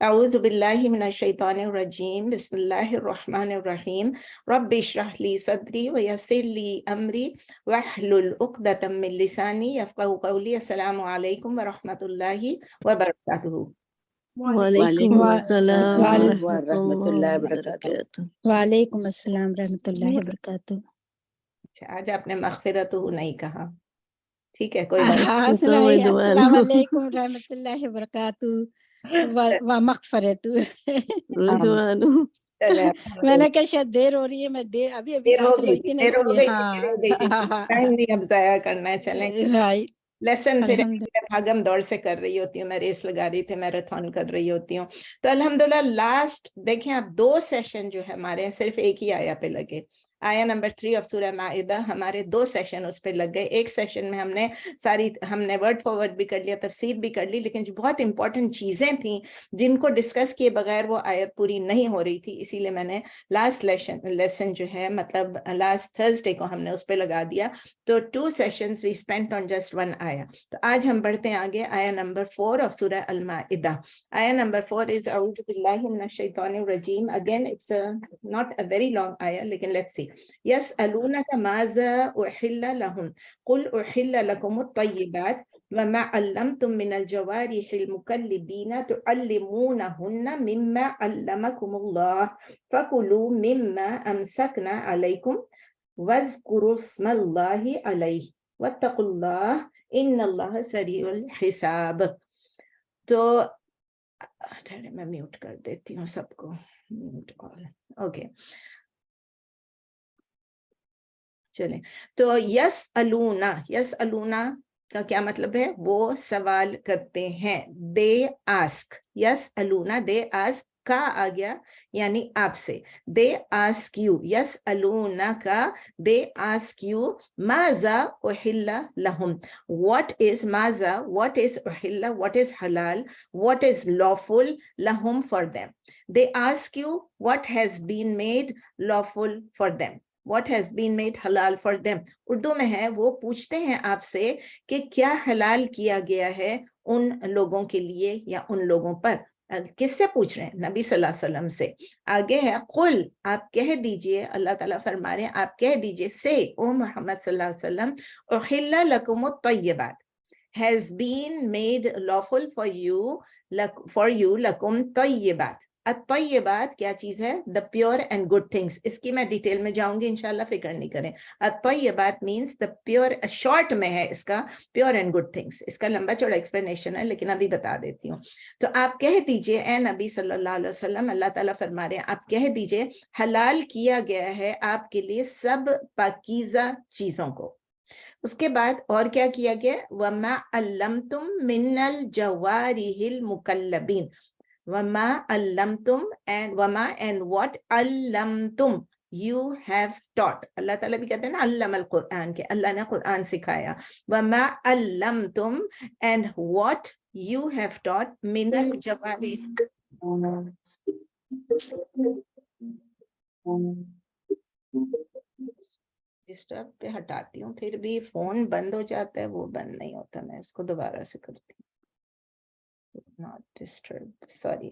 اعوذ باللہ من الشیطان الرجیم بسم اللہ الرحمن الرحیم رب اشرح لی صدری ویسر لی امری واحلل عقدۃ من لسانی یفقہوا قولی. السلام علیکم ورحمۃ اللہ وبرکاتہ. وعلیکم السلام ورحمۃ اللہ وبرکاتہ. وعلیکم السلام ورحمۃ اللہ وبرکاتہ. اچھا، آج آپ نے مغفرتہ نہیں کہا، ٹھیک ہے کوئی بات السلام علیکم ورحمۃ اللہ وبرکاتہ و مغفرت. میں نے کہا شاید دیر ہو رہی ہے، میں ابھی داخل ہوئی تھی نا، اس لیے. ٹائم نہیں اب ضائع کرنا ہے. چلیں رائٹ. لیسن پھر بھاگم دوڑ سے کر رہی ہوتی ہوں، میں ریس لگا رہی تھی، میراتھن کر رہی ہوتی ہوں. تو الحمدللہ لاسٹ دیکھیں آپ 2 سیشن جو ہے ہمارے صرف ایک ہی آیا پہ لگے. آیا نمبر 3 آف سورہ مائدہ، ہمارے 2 سیشن اس پہ لگ گئے. ایک سیشن میں ہم نے ورڈ فار ورڈ بھی کر لیا، تفسیر بھی کر لی، لیکن جو بہت امپورٹنٹ چیزیں تھیں جن کو ڈسکس کیے بغیر وہ آیت پوری نہیں ہو رہی تھی، اسی لیے میں نے لاسٹ لیسن جو ہے مطلب لاسٹ تھرسڈے کو ہم نے اس پہ لگا دیا. تو 2 sessions we spent on just 1 آیا. تو آج ہم بڑھتے ہیں آگے، آیا نمبر 4 آف سورہ المائدہ. آیا نمبر 4 is اعوذ باللہ من الشیطان الرجیم. Again it's not a very long آیا، لیکن let's see. يسألونك ماذا أحل لهم قل أحل لكم الطيبات وما علمتم من الجوارح المكلبين تعلمونهن مما علمكم الله فكلوا مما أمسكنا عليكم واذكروا اسم الله عليه واتقوا الله ان اللہ سریع الحساب. تو میں میوٹ کر دیتی ہوں سب کو، میوٹ آل. اوکے چلیں. تو یسألونا کا کیا مطلب ہے؟ وہ سوال کرتے ہیں. They ask. یسألونا دے آسک، کا آ گیا یعنی آپ سے. They ask you. یسألونا کا دے آسک یو ماذا احل لہم. what is ماذا، what is احل، what is halal، what is lawful لہم for them. they ask you what has been made lawful for them, what has been made halal for them. Urdu میں ہے وہ پوچھتے ہیں آپ سے کہ کیا حلال کیا گیا ہے ان لوگوں کے لیے یا ان لوگوں پر. کس سے پوچھ رہے ہیں؟ نبی صلی اللہ علیہ وسلم سے. آگے ہے قل، آپ کہہ دیجئے، اللہ تعالیٰ فرما رہے ہیں آپ کہہ دیجئے، سے او محمد صلی اللہ علیہ وسلم، احل لکم الطیبات has been made lawful for you لکم طیبات. الطیبات کیا چیز ہے؟ the pure and good things. اس کی میں ڈیٹیل میں جاؤں گی انشاءاللہ، فکر نہیں کریں. الطیبات means the pure، شارٹ میں ہے اس کا pure and good things. اس کا لمبا چوڑا ایکسپلینیشن ہے لیکن ابھی بتا دیتی ہوں. تو آپ کہہ دیجئے اے نبی صلی اللہ علیہ وسلم، اللہ تعالیٰ فرما رہے ہیں آپ کہہ دیجئے حلال کیا گیا ہے آپ کے لیے سب پاکیزہ چیزوں کو. اس کے بعد اور کیا کیا گیا؟ وَمَا عَلَّمْتُم مِّنَ الْجَوَارِحِ الْمُكَلَّبِينَ. وَمَا عَلَّمْتُم and وَمَا and what عَلَّمْتُم you have taught. اللہ تعالیٰ بھی کہتے ہیں نا علم القرآن، کہ اللہ نے قرآن سکھایا. وَمَا عَلَّمْتُم and what you have taught مِّنَ الْجَوَارِحِ. ڈسٹرب پہ ہٹاتی ہوں، پھر بھی فون بند ہو جاتا ہے، وہ بند نہیں ہوتا. میں اس کو دوبارہ سے کرتی ہوں. not disturb، sorry،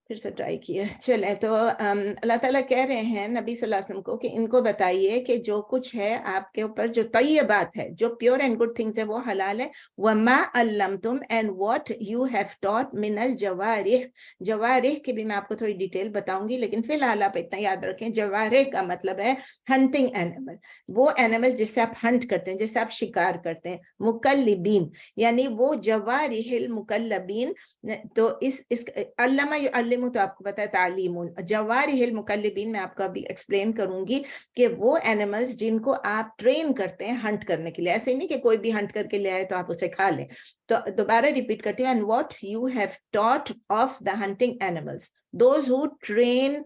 پھر سے ٹرائی کیا. چلیں تو اللہ تعالیٰ کہہ رہے ہیں نبی صلی اللہ علیہ وسلم کو کہ ان کو بتائیے کہ جو کچھ ہے آپ کے اوپر، جو طیبات ہے، جو پیور اینڈ گڈ تھنگز ہے، وہ حلال ہے. وَمَا عَلَّمْتُم and what you have taught من الجوارح. جوارح کی بھی میں آپ کو تھوڑی ڈیٹیل بتاؤں گی، لیکن فی الحال آپ اتنا یاد رکھیں جوارح کا مطلب ہے ہنٹنگ اینیمل، وہ اینیمل جس سے آپ ہنٹ کرتے ہیں، جس سے آپ شکار کرتے ہیں. مکلبین یعنی وہ جوارح المکلبین. تو اس علامہ یعلم تو آپ کو پتا ہے تعلیم. جوارح المکلبین میں آپ کو ابھی ایکسپلین کروں گی کہ وہ اینیملز جن کو آپ ٹرین کرتے ہیں ہنٹ کرنے کے لیے. ایسے نہیں کہ کوئی بھی ہنٹ کر کے لے آئے تو آپ اسے کھا لیں. تو دوبارہ ریپیٹ کرتی ہوں. and what you have taught of the hunting animals, those who train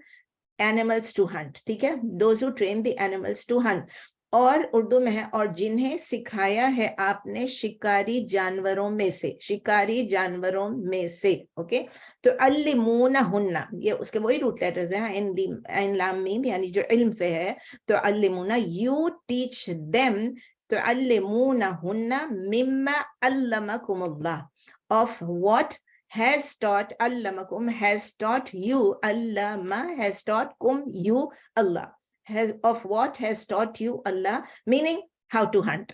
animals to hunt. ٹھیک ہے، those who train the animals to hunt. اور اردو میں ہے اور جنہیں سکھایا ہے آپ نے شکاری جانوروں میں سے، شکاری جانوروں میں سے. اوکے، تو علمونہن، یہ اس کے وہی روٹ لیٹرز ہیں، عین لام میم، یعنی جو علم سے ہے. تو علمونا، یو ٹیچ دیم. تو علمونہن مما علمکم اللہ، of what has taught, allamakum has taught you, allama has taught kum you, Allah. Of what has taught you Allah, meaning how to hunt.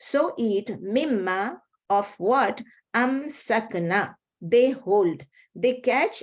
so eat, mimma, of what, amsakna, they hold, they catch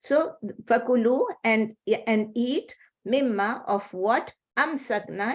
so fakulu and eat, mimma, of what, amsakna,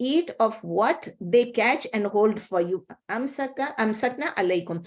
eat of what they catch and hold for you. amsakna alaykum,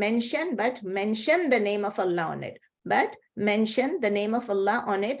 mention, but mention the name of Allah on it, but mention the name of Allah on it,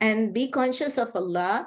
and be conscious of Allah,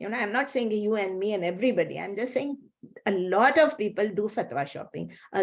You know, I'm not saying you and me and everybody. I'm just saying a lot of people do fatwa shopping. A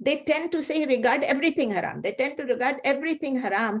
They tend to say regard everything haram. They tend to regard everything haram.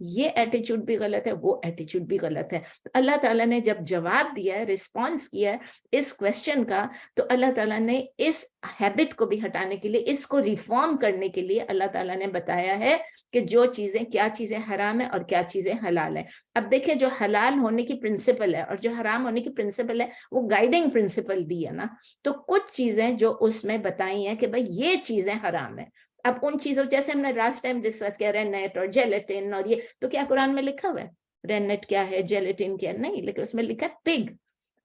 یہ ایٹیچیوڈ بھی غلط ہے, وہ ایٹیچیوڈ بھی غلط ہے. اللہ تعالیٰ نے جب جواب دیا ہے, رسپانس کیا ہے اس کوشچن کا, تو اللہ تعالیٰ نے اس ہیبٹ کو بھی ہٹانے کے لیے, اس کو ریفارم کرنے کے لیے اللہ تعالیٰ نے بتایا ہے کہ جو چیزیں, کیا چیزیں حرام ہیں اور کیا چیزیں حلال ہیں. اب دیکھیں جو حلال ہونے کی پرنسپل ہے اور جو حرام ہونے کی پرنسپل ہے وہ گائیڈنگ پرنسپل دی ہے نا. تو کچھ چیزیں جو اس میں بتائی ہیں کہ بھائی یہ چیزیں حرام ہیں, اب ان چیزوں, جیسے ہم نے لاسٹ ٹائم ڈسکس کیا رینٹ اور جیلیٹن اور یہ, تو کیا قرآن میں لکھا ہوا ہے رینٹ کیا ہے, جیلیٹن کیا ہے؟ نہیں, لیکن اس میں لکھا ہے پگ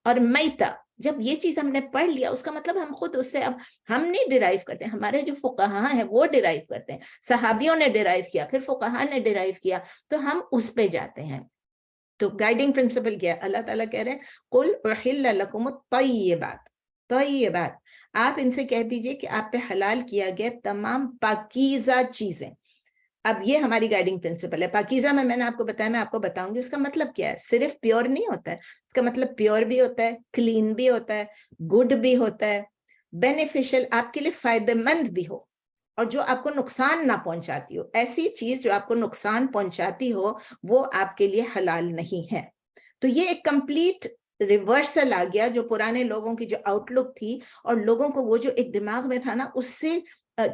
اور میتا. جب یہ چیز ہم نے پڑھ لیا, اس کا مطلب ہم خود اس سے, اب ہم نہیں ڈیرائیو کرتے, ہمارے جو فقہاء ہیں وہ ڈیرائیو کرتے ہیں, صحابیوں نے ڈیرائیو کیا, پھر فقہاء نے ڈیرائیو کیا, تو ہم اس پہ جاتے ہیں. تو گائیڈنگ پرنسپل کیا ہے؟ اللہ تعالیٰ کہہ رہے ہیں قُلْ أُحِلَّ لَكُمُ الطَّيِّبَاتُ, طیبات, آپ ان سے کہہ دیجئے کہ آپ پہ حلال کیا گیا تمام پاکیزہ چیزیں. اب یہ ہماری گائیڈنگ پرنسپل ہے. پاکیزہ میں نے آپ کو بتایا, میں آپ کو بتاؤں گی اس کا مطلب کیا ہے. صرف پیور نہیں ہوتا ہے, اس کا مطلب پیور بھی ہوتا ہے, کلین بھی ہوتا ہے, گڈ بھی ہوتا ہے, بینیفیشل, آپ کے لیے فائدہ مند بھی ہو, اور جو آپ کو نقصان نہ پہنچاتی ہو. ایسی چیز جو آپ کو نقصان پہنچاتی ہو وہ آپ کے لیے حلال نہیں ہے. تو یہ ایک کمپلیٹ ریورسل آ گیا, جو پرانے لوگوں کی جو آؤٹ لک تھی اور لوگوں کو وہ جو ایک دماغ میں تھا نا, اس سے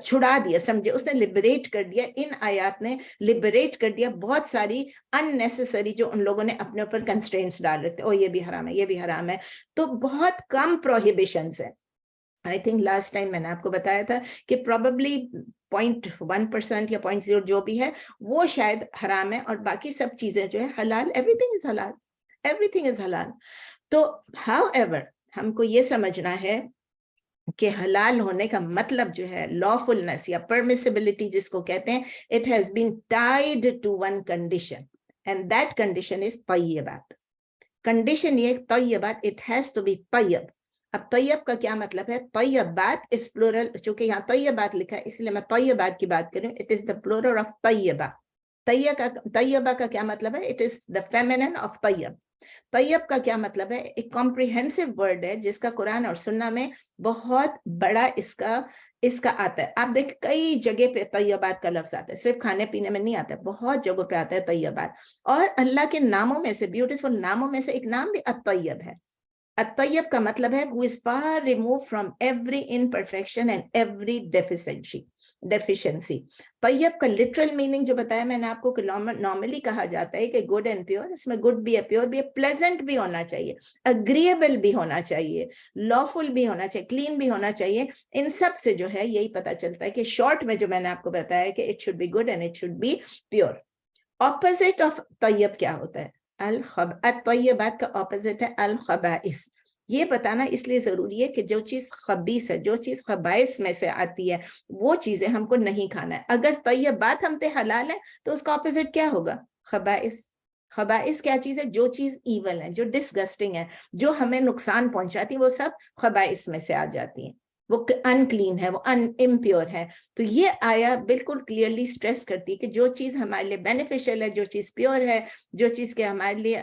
چھڑا دیا, سمجھے, اس نے لبریٹ کر دیا. ان آیات نے لبریٹ کر دیا بہت ساری unnecessary جو ان لوگوں نے اپنے اوپر کنسٹرینٹس ڈال رکھتے, او یہ بھی حرام ہے, یہ بھی حرام ہے. تو بہت کم پروہیبیشنز ہیں. آئی تھنک لاسٹ ٹائم میں نے آپ کو بتایا تھا کہ پروبیبلی 0.1% یا 0.0 جو بھی ہے وہ شاید حرام ہے, اور باقی سب چیزیں جو ہے حلال. ایوریتھنگ از حلال, ایوریتھنگ از حلال. تو ہاؤ ایور ہم کو یہ سمجھنا ہے کہ حلال ہونے کا مطلب جو ہے lawfulness یا permissibility جس کو کہتے ہیں, it has been tied to one condition and that condition is طیبات. condition یہ طیبات, it has to be طیب. اب طیب کا کیا مطلب ہے؟ طیبات اس پلورل, چونکہ یہاں طیبات لکھا ہے اس لیے میں طیبات کی بات کروں. it is the plural of طیبہ. طیبہ کا کیا مطلب ہے؟ it is the feminine of طیب. طیب کا کیا مطلب ہے؟ ایک کمپریہنسو ورڈ ہے جس کا قرآن اور سنہ میں بہت بڑا اس کا آتا ہے. آپ دیکھ کئی جگہ پہ طیبات کا لفظ آتا ہے, صرف کھانے پینے میں نہیں آتا ہے, بہت جگہوں پہ آتا ہے طیبات. اور اللہ کے ناموں میں سے, بیوٹیفل ناموں میں سے ایک نام بھی الطیب ہے. الطیب کا مطلب ہے who is far removed from every imperfection and every deficiency. طیب کا literal meaning جو بتایا میں نے آپ کو کہ normally کہا جاتا ہے کہ good and pure, اس میں good بھی ہے, pure بھی ہے, pleasant بھی ہونا چاہیے, agreeable بھی ہونا چاہیے, lawful بھی ہونا چاہیے, clean بھی ہونا چاہیے. ان سب سے جو ہے یہی پتا چلتا ہے کہ short میں جو میں نے آپ کو بتایا کہ it should be good and it should be pure. opposite of طیب کیا ہوتا ہے؟ الطیبات کا اپوزٹ ہے الخبائث. یہ بتانا اس لیے ضروری ہے کہ جو چیز خبیث ہے, جو چیز خبائث میں سے آتی ہے, وہ چیزیں ہم کو نہیں کھانا ہے. اگر طیبات ہم پہ حلال ہے تو اس کا اپوزٹ کیا ہوگا؟ خبائث. خبائث کیا چیز ہے؟ جو چیز ایول ہے, جو ڈسگسٹنگ ہے, جو ہمیں نقصان پہنچاتی, وہ سب خبائث میں سے آ جاتی ہیں. وہ انکلین ہے, وہ امپیور ہے. تو یہ آیا بالکل کلیئرلی سٹریس کرتی ہے کہ جو چیز ہمارے لیے بینیفیشل ہے, جو چیز پیور ہے, جو چیز کے ہمارے لیے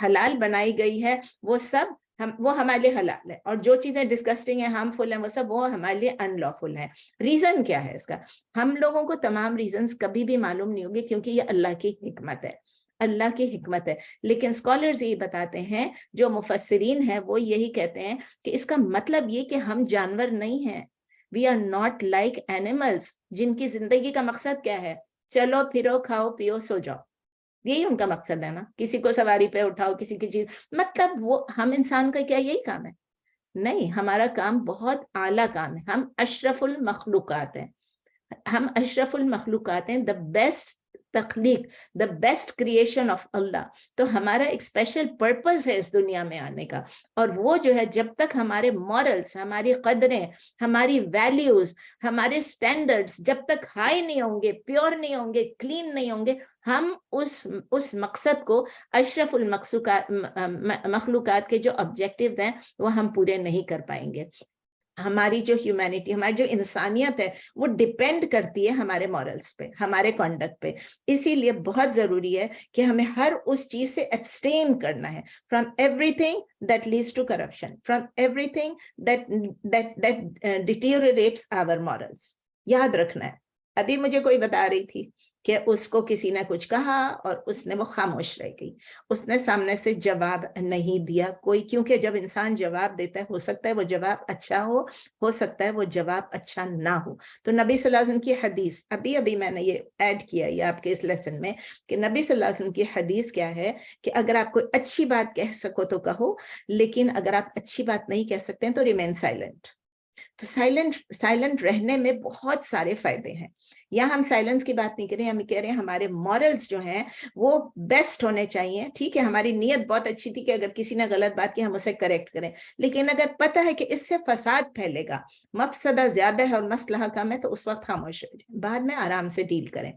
حلال بنائی گئی ہے, وہ سب وہ ہمارے لیے حلال ہے. اور جو چیزیں ڈسگسٹنگ ہیں, ہارمفل ہیں, وہ سب وہ ہمارے لیے ان لافل ہے. ریزن کیا ہے اس کا؟ ہم لوگوں کو تمام ریزنز کبھی بھی معلوم نہیں ہوگی, کیونکہ یہ اللہ کی حکمت ہے, اللہ کی حکمت ہے. لیکن اسکالرز یہ بتاتے ہیں, جو مفسرین ہیں وہ یہی کہتے ہیں کہ اس کا مطلب یہ کہ ہم جانور نہیں ہیں. We are not like animals جن کی زندگی کا مقصد کیا ہے؟ چلو پھرو, کھاؤ پیو, سو جاؤ. یہی ان کا مقصد ہے نا. کسی کو سواری پہ اٹھاؤ, کسی کی چیز, مطلب وہ ہم انسان کا کیا یہی کام ہے؟ نہیں, ہمارا کام بہت اعلیٰ کام ہے. ہم اشرف المخلوقات ہیں, ہم اشرف المخلوقات ہیں, the best تخلیق, the best creation of اللہ. تو ہمارا ایک اسپیشل پرپز ہے اس دنیا میں آنے کا, اور وہ جو ہے جب تک ہمارے مورلز, ہماری قدریں, ہماری ویلیوز, ہمارے سٹینڈرڈز جب تک ہائی نہیں ہوں گے, پیور نہیں ہوں گے, کلین نہیں ہوں گے, ہم اس مقصد کو, اشرف مخلوقات کے جو آبجیکٹیوز ہیں وہ ہم پورے نہیں کر پائیں گے. ہماری جو ہیومینٹی, ہماری جو انسانیت ہے, وہ ڈیپینڈ کرتی ہے ہمارے مورلز پہ, ہمارے کنڈکٹ پہ. اسی لیے بہت ضروری ہے کہ ہمیں ہر اس چیز سے ایبسٹین کرنا ہے, from everything that leads to corruption, from everything that deteriorates our morals. یاد رکھنا ہے. ابھی مجھے کوئی بتا رہی تھی کہ اس کو کسی نے کچھ کہا اور اس نے وہ خاموش رہ گئی, اس نے سامنے سے جواب نہیں دیا کوئی, کیونکہ جب انسان جواب دیتا ہے ہو سکتا ہے وہ جواب اچھا ہو سکتا ہے وہ جواب اچھا نہ ہو. تو نبی صلی اللہ علیہ وسلم کی حدیث, ابھی میں نے یہ ایڈ کیا یہ آپ کے اس لیسن میں, کہ نبی صلی اللہ علیہ وسلم کی حدیث کیا ہے کہ اگر آپ کوئی اچھی بات کہہ سکو تو کہو, لیکن اگر آپ اچھی بات نہیں کہہ سکتے ہیں تو ریمین سائلنٹ. تو سائلنٹ رہنے میں بہت سارے فائدے ہیں. یہاں ہم سائلنس کی بات نہیں کر رہے ہیں, ہم کہہ رہے ہیں ہمارے مورلز جو ہیں وہ بیسٹ ہونے چاہیے. ٹھیک ہے, ہماری نیت بہت اچھی تھی کہ اگر کسی نے غلط بات کی ہم اسے کریکٹ کریں, لیکن اگر پتہ ہے کہ اس سے فساد پھیلے گا, مفسدہ زیادہ ہے اور مسئلہ کم ہے, تو اس وقت خاموش رہ جائیں, بعد میں آرام سے ڈیل کریں.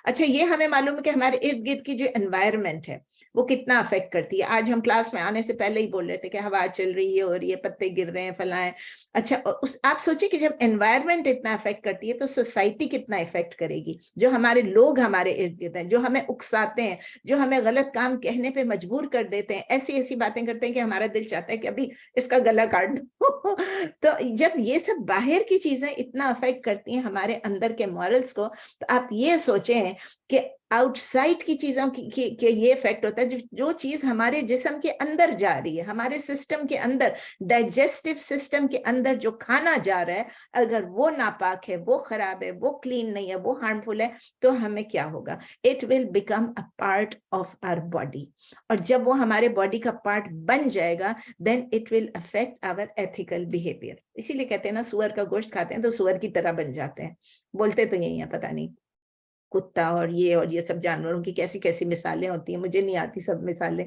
اچھا, یہ ہمیں معلوم ہے کہ ہمارے ارد گرد کی جو انوائرمنٹ ہے وہ کتنا افیکٹ کرتی ہے. آج ہم کلاس میں آنے سے پہلے ہی بول رہے تھے کہ ہوا چل رہی ہے اور یہ پتے گر رہے ہیں فلاں. اچھا, آپ سوچیں کہ جب انوائرمنٹ اتنا افیکٹ کرتی ہے تو سوسائٹی کتنا افیکٹ کرے گی. جو ہمارے لوگ ہمارے ارد گرد ہیں, جو ہمیں اکساتے ہیں, جو ہمیں غلط کام کہنے پہ مجبور کر دیتے ہیں, ایسی باتیں کرتے ہیں کہ ہمارا دل چاہتا ہے کہ ابھی اس کا گلا کاٹ دو. تو جب یہ سب باہر کی چیزیں اتنا افیکٹ کرتی ہیں ہمارے اندر کے مورلز کو, تو آپ یہ سوچیں کہ آؤٹ سائڈ کی چیزوں کی یہ افیکٹ ہوتا ہے. جو چیز ہمارے جسم کے اندر جا رہی ہے, ہمارے سسٹم کے اندر, ڈائجسٹو سسٹم کے اندر جو کھانا جا رہا ہے, اگر وہ ناپاک ہے, وہ خراب ہے, وہ کلین نہیں ہے, وہ ہارمفل ہے, تو ہمیں کیا ہوگا؟ It will become a part of our body. اور جب وہ ہمارے باڈی کا پارٹ بن جائے گا, then it will affect our ethical behaviour. اسی لیے کہتے ہیں نا, سور کا گوشت کھاتے ہیں تو سور کی طرح بن جاتے ہیں. بولتے تو یہی ہیں, پتہ نہیں کتا اور یہ سب جانوروں کی کیسی کیسی مثالیں ہوتی ہیں, مجھے نہیں آتی سب مثالیں.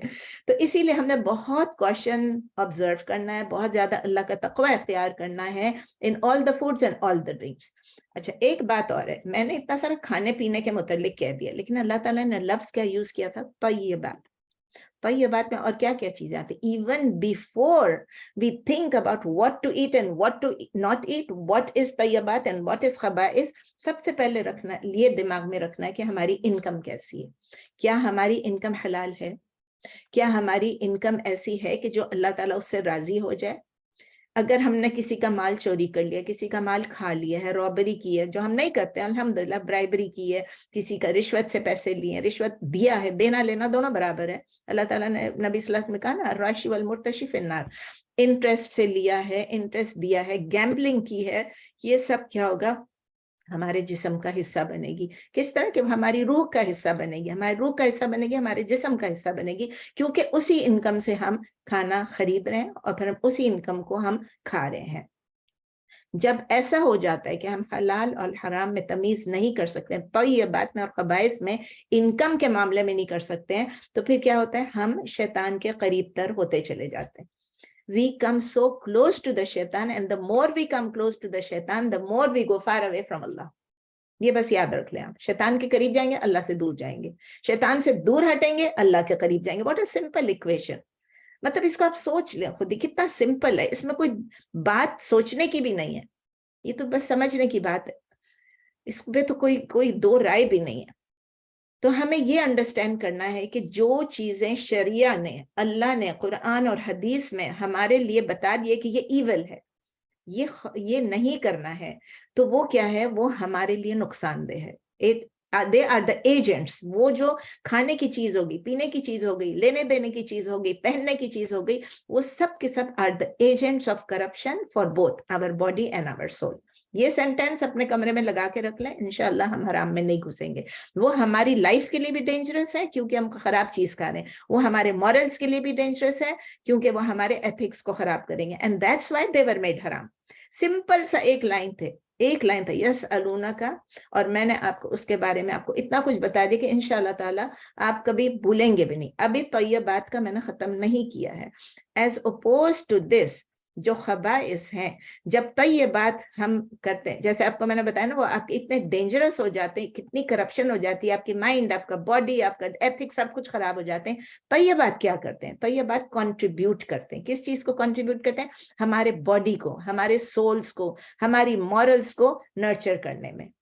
تو اسی لیے ہم نے بہت کوشچن آبزرو کرنا ہے, بہت زیادہ اللہ کا تقوی اختیار کرنا ہے in all the foods and all the drinks. اچھا, ایک بات اور ہے, میں نے اتنا سارا کھانے پینے کے متعلق کہہ دیا, لیکن اللہ تعالیٰ نے لفظ کیا یوز کیا تھا؟ طیبات. طیبات میں اور کیا کیا چیزیں آتی؟ Even before we think about what to eat and what to not eat, what is طیبات اینڈ واٹ از خبائث, سب سے پہلے رکھنا, یہ دماغ میں رکھنا ہے کہ ہماری انکم کیسی ہے. کیا ہماری انکم حلال ہے؟ کیا ہماری انکم ایسی ہے کہ جو اللہ تعالیٰ اس سے راضی ہو جائے؟ اگر ہم نے کسی کا مال چوری کر لیا, کسی کا مال کھا لیا ہے, رابری کی ہے, جو ہم نہیں کرتے الحمدللہ, برائبری کی ہے, کسی کا رشوت سے پیسے لیے ہیں, رشوت دیا ہے, دینا لینا دونوں برابر ہے. اللہ تعالیٰ نے نبی صلی اللہ علیہ وسلم میں کہا نا, الراشی والمرتشی فی النار. انٹرسٹ سے لیا ہے, انٹرسٹ دیا ہے, گیمبلنگ کی ہے, یہ سب کیا ہوگا؟ ہمارے جسم کا حصہ بنے گی. کس طرح کہ ہماری روح کا حصہ بنے گی, ہماری روح کا حصہ بنے گی, ہمارے جسم کا حصہ بنے گی, کیونکہ اسی انکم سے ہم کھانا خرید رہے ہیں اور پھر اسی انکم کو ہم کھا رہے ہیں. جب ایسا ہو جاتا ہے کہ ہم حلال اور حرام میں تمیز نہیں کر سکتے ہیں, طیبات میں اور خبائث میں, انکم کے معاملے میں نہیں کر سکتے ہیں, تو پھر کیا ہوتا ہے؟ ہم شیطان کے قریب تر ہوتے چلے جاتے ہیں. We come so close to the shaitan, and the more we come close to the shaitan, the more we go far away from Allah. یہ بس یاد رکھ لیں, آپ شیطان کے قریب جائیں گے, اللہ سے دور جائیں گے. شیطان سے دور ہٹیں گے, اللہ کے قریب جائیں گے. What a simple equation. مطلب اس کو آپ سوچ لیں خود ہی, کتنا سمپل ہے, اس میں کوئی بات سوچنے کی بھی نہیں ہے, یہ تو بس سمجھنے کی بات ہے, اس پہ تو کوئی دو رائے بھی نہیں ہے. تو ہمیں یہ انڈرسٹینڈ کرنا ہے کہ جو چیزیں شریعہ نے, اللہ نے قرآن اور حدیث میں ہمارے لیے بتا دیے کہ یہ ایول ہے, یہ نہیں کرنا ہے, تو وہ کیا ہے؟ وہ ہمارے لیے نقصان دہ ہے. they are the agents. وہ جو کھانے کی چیز ہوگی, پینے کی چیز ہوگی, لینے دینے کی چیز ہوگی, پہننے کی چیز ہوگی, وہ سب کے سب are the agents of corruption for both our body and our soul. یہ سینٹینس اپنے کمرے میں لگا کے رکھ لیں, انشاءاللہ ہم حرام میں نہیں گھسیں گے. وہ ہماری لائف کے لیے بھی ڈینجرس ہے کیونکہ ہم خراب چیز کھا رہے ہیں, وہ ہمارے مورلز کے لیے بھی ڈینجرس ہے کیونکہ وہ ہمارے ایتھکس کو خراب کریں گے. and that's why they were made haram. Simple سا ایک لائن تھا, یس الونا کا, اور میں نے آپ کو اس کے بارے میں آپ کو اتنا کچھ بتا دیا کہ انشاءاللہ تعالی آپ کبھی بھولیں گے بھی نہیں. ابھی طیبات کا میں نے ختم نہیں کیا ہے. ایز اپوز ٹو دس, جو خبائث ہیں, جب طیبات ہم کرتے ہیں, جیسے آپ کو میں نے بتایا نا, وہ آپ کے اتنے ڈینجرس ہو جاتے ہیں, کتنی کرپشن ہو جاتی ہے, آپ کی مائنڈ, آپ کا باڈی, آپ کا ایتھک, سب کچھ خراب ہو جاتے ہیں. طیبات کیا کرتے ہیں؟ طیبات کنٹریبیوٹ کرتے ہیں. کس چیز کو کنٹریبیوٹ کرتے ہیں؟ ہمارے باڈی کو, ہمارے سولز کو, ہماری مورلز کو نرچر کرنے میں.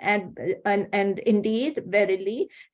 and indeed verily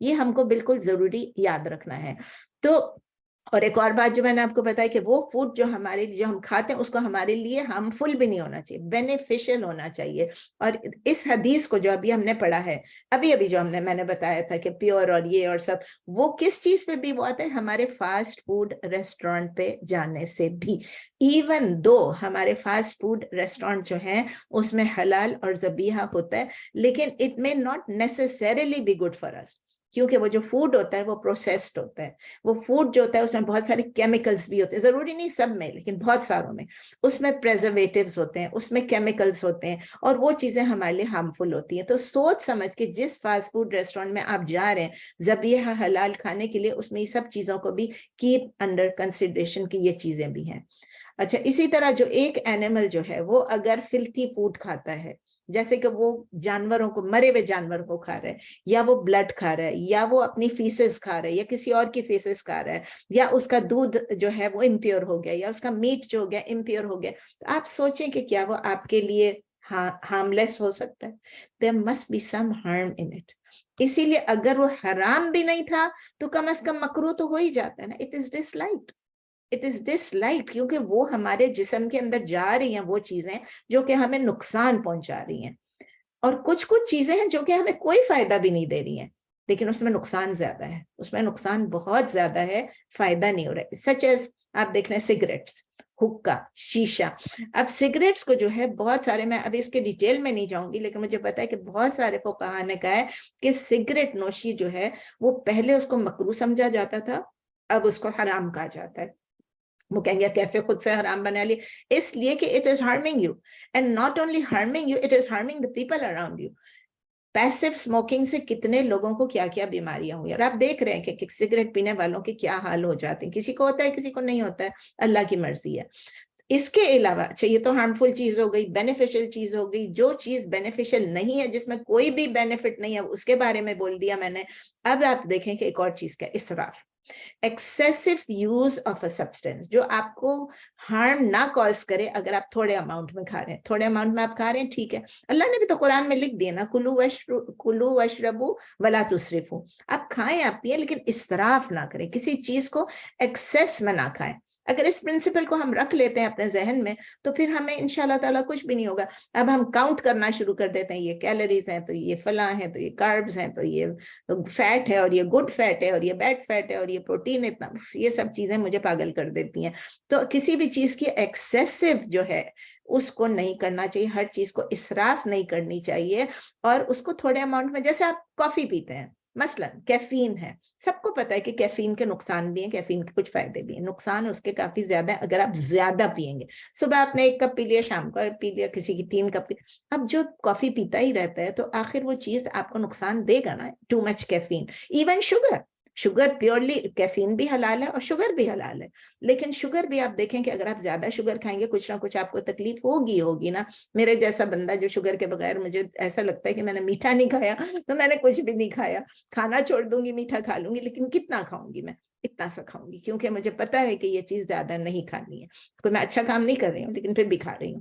یہ ہم کو بالکل ضروری یاد رکھنا ہے. تو اور ایک اور بات جو میں نے آپ کو بتایا کہ وہ فوڈ جو ہمارے جو ہم کھاتے ہیں اس کو ہمارے لیے ہارمفل بھی نہیں ہونا چاہیے, بینیفیشل ہونا چاہیے. اور اس حدیث کو جو ابھی ہم نے پڑھا ہے, ابھی جو میں نے بتایا تھا کہ پیور اور یہ اور سب, وہ کس چیز پہ بھی وہ آتا ہے, ہمارے فاسٹ فوڈ ریسٹورینٹ پہ جانے سے بھی. ایون دو ہمارے فاسٹ فوڈ ریسٹورینٹ جو ہیں اس میں حلال اور ذبیحہ ہوتا ہے, لیکن اٹ میں ناٹ نیسیسریلی بی گڈ فار اس, کیونکہ وہ جو فوڈ ہوتا ہے وہ پروسیسڈ ہوتا ہے. وہ فوڈ جو ہوتا ہے اس میں بہت سارے کیمیکلز بھی ہوتے ہیں, ضروری نہیں سب میں لیکن بہت ساروں میں. اس میں پریزرویٹیوز ہوتے ہیں, اس میں کیمیکلز ہوتے ہیں, اور وہ چیزیں ہمارے لیے ہارمفل ہوتی ہیں. تو سوچ سمجھ کے جس فاسٹ فوڈ ریسٹورینٹ میں آپ جا رہے ہیں ذبیحہ حلال کھانے کے لیے, اس میں یہ سب چیزوں کو بھی کیپ انڈر کنسیڈریشن کی یہ چیزیں بھی ہیں. اچھا, اسی طرح جو ایک اینیمل جو ہے وہ اگر فلتھی فوڈ کھاتا ہے, جیسے کہ وہ جانوروں کو, مرے ہوئے جانور کو کھا رہا ہے, یا وہ بلڈ کھا رہا ہے, یا وہ اپنی فیسز کھا رہا ہے, یا کسی اور کی فیسز کھا رہا ہے, یا اس کا دودھ جو ہے وہ امپیور ہو گیا, یا اس کا میٹ جو ہو گیا امپیور ہو گیا, تو آپ سوچیں کہ کیا وہ آپ کے لیے ہارملیس ہو سکتا ہے؟ there must be some harm in it. اسی لیے اگر وہ حرام بھی نہیں تھا تو کم از کم مکروہ تو ہو ہی جاتا ہے نا. it is disliked. It is disliked کیونکہ وہ ہمارے جسم کے اندر جا رہی ہیں وہ چیزیں جو کہ ہمیں نقصان پہنچا رہی ہیں, اور کچھ چیزیں ہیں جو کہ ہمیں کوئی فائدہ بھی نہیں دے رہی ہیں, لیکن اس میں نقصان زیادہ ہے, اس میں نقصان بہت زیادہ ہے, فائدہ نہیں ہو رہا ہے. سچ ایز آپ دیکھ رہے ہیں سگریٹس, حکا, شیشہ. اب سگریٹس کو جو ہے بہت سارے, میں ابھی اس کے ڈیٹیل میں نہیں جاؤں گی, لیکن مجھے پتا ہے کہ بہت سارے فقہاء نے کہا ہے کہ سگریٹ نوشی جو ہے وہ پہلے اس کو مکروہ سمجھا جاتا تھا, اب اس کو حرام کہا جاتا ہے. وہ کہیں گے کیسے خود سے حرام بنا لی, اس لیے کہ it is harming you, and not only harming you, it is harming the people around you. Passive smoking سے کتنے لوگوں کو کیا کیا بیماریاں ہوئی, اور آپ دیکھ رہے ہیں کہ سگریٹ پینے والوں کے کیا حال ہو جاتے ہیں, کسی کو ہوتا ہے کسی کو نہیں ہوتا ہے, اللہ کی مرضی ہے. اس کے علاوہ اچھا یہ تو ہارمفل چیز ہو گئی, بینیفیشل چیز ہو گئی. جو چیز بینیفیشل نہیں ہے, جس میں کوئی بھی بینیفٹ نہیں ہے, اس کے بارے میں بول دیا میں نے. اب آپ دیکھیں کہ ایک اور چیز کیا, اسراف, excessive use of a substance, جو آپ کو ہارم نہ کاز کرے. اگر آپ تھوڑے اماؤنٹ میں کھا رہے ہیں, تھوڑے اماؤنٹ میں آپ کھا رہے ہیں, ٹھیک ہے, اللہ نے بھی تو قرآن میں لکھ دیا نا, کلو واشربو ولا تسرفو, آپ کھائیں آپ پیئیں لیکن اسراف نہ کریں, کسی چیز کو ایکسیس میں نہ کھائیں. اگر اس پرنسپل کو ہم رکھ لیتے ہیں اپنے ذہن میں تو پھر ہمیں انشاءاللہ تعالیٰ کچھ بھی نہیں ہوگا. اب ہم کاؤنٹ کرنا شروع کر دیتے ہیں, یہ کیلوریز ہیں تو یہ فلاں ہیں, تو یہ کاربز ہیں, تو یہ فیٹ ہے, اور یہ گڈ فیٹ ہے, اور یہ بیڈ فیٹ ہے, اور یہ پروٹین اتنا, یہ سب چیزیں مجھے پاگل کر دیتی ہیں. تو کسی بھی چیز کی ایکسیسو جو ہے اس کو نہیں کرنا چاہیے, ہر چیز کو اسراف نہیں کرنی چاہیے, اور اس کو تھوڑے اماؤنٹ میں. جیسے آپ کافی پیتے ہیں, مثلا کیفین ہے, سب کو پتا ہے کہ کیفین کے نقصان بھی ہیں, کیفین کے کچھ فائدے بھی ہیں, نقصان اس کے کافی زیادہ ہیں اگر آپ زیادہ پیئیں گے. صبح آپ نے 1 کپ پی لیا, شام کو پی لیا, کسی کی 3 کپ. اب جو کافی پیتا ہی رہتا ہے تو آخر وہ چیز آپ کو نقصان دے گا نا, too much caffeine. Even sugar purely, caffeine بھی حلال ہے اور شوگر بھی حلال ہے, لیکن شوگر بھی آپ دیکھیں کہ اگر آپ زیادہ شوگر کھائیں گے کچھ نہ کچھ آپ کو تکلیف ہوگی نا. میرے جیسا بندہ جو شوگر کے بغیر, مجھے ایسا لگتا ہے کہ میں نے میٹھا نہیں کھایا تو میں نے کچھ بھی نہیں کھایا. کھانا چھوڑ دوں گی, میٹھا کھا لوں گی, لیکن کتنا کھاؤں گی میں, اتنا سا کھاؤں گی, کیونکہ مجھے پتا ہے کہ یہ چیز زیادہ نہیں کھانی ہے. کوئی میں اچھا کام نہیں کر رہی ہوں لیکن پھر بھی کھا رہی ہوں.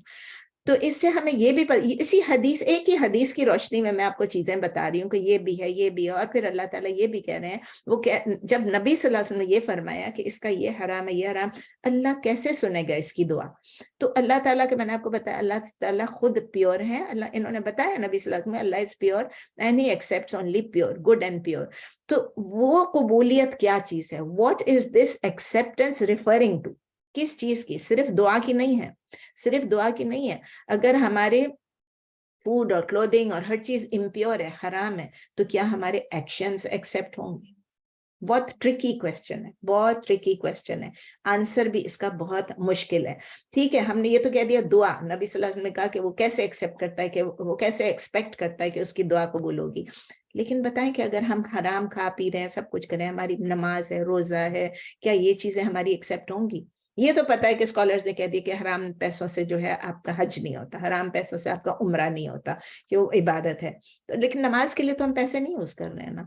تو اس سے ہمیں یہ بھی اسی حدیث, ایک ہی حدیث کی روشنی میں آپ کو چیزیں بتا رہی ہوں کہ یہ بھی ہے, یہ بھی ہے. اور پھر اللہ تعالیٰ یہ بھی کہہ رہے ہیں, وہ جب نبی صلی اللہ علیہ وسلم نے یہ فرمایا کہ اس کا یہ حرام ہے, یہ حرام, اللہ کیسے سنے گا اس کی دعا؟ تو اللہ تعالیٰ کے, میں نے آپ کو بتایا, اللہ تعالیٰ خود پیور ہے. انہوں نے بتایا نبی صلی اللہ علیہ وسلم, Allah is pure and he accepts only pure, good and pure. تو وہ قبولیت کیا چیز ہے؟ What is this acceptance referring to? کس چیز کی؟ صرف دعا کی نہیں ہے, صرف دعا کی نہیں ہے. اگر ہمارے فوڈ اور کلودنگ اور ہر چیز امپیور ہے, حرام ہے, تو کیا ہمارے ایکشنز ایکسیپٹ ہوں گے؟ بہت ٹرکی کویسچن ہے, بہت ٹرکی کویسچن ہے. آنسر بھی اس کا بہت مشکل ہے. ٹھیک ہے, ہم نے یہ تو کہہ دیا دعا, نبی صلی اللہ علیہ وسلم نے کہا کہ وہ کیسے ایکسیپٹ کرتا ہے, کہ وہ کیسے ایکسپیکٹ کرتا ہے کہ اس کی دعا قبول ہوگی. لیکن بتائیں کہ اگر ہم حرام کھا پی رہے ہیں, سب کچھ کریں, ہماری نماز ہے, روزہ ہے, کیا یہ چیزیں ہماری ایکسیپٹ ہوں گی؟ یہ تو پتا ہے کہ اسکالرز نے کہہ دیا کہ حرام پیسوں سے جو ہے آپ کا حج نہیں ہوتا, حرام پیسوں سے آپ کا عمرہ نہیں ہوتا, کہ وہ عبادت ہے. تو لیکن نماز کے لیے تو ہم پیسے نہیں یوز کر رہے ہیں نا,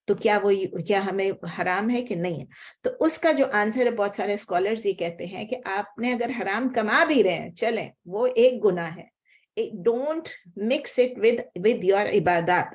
تو کیا ہمیں حرام ہے کہ نہیں ہے؟ تو اس کا جو آنسر ہے, بہت سارے اسکالرز یہ کہتے ہیں کہ آپ نے اگر حرام کما بھی رہے ہیں, چلیں وہ ایک گناہ ہے, Don't mix it with your ibadat,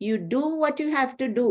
You do what you have to do.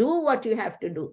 do what you have to do.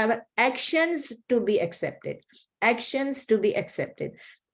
our actions to be accepted. Actions to be accepted.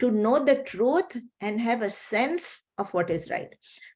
to know the truth and have a sense of what is right.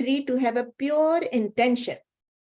3, to have a pure intention.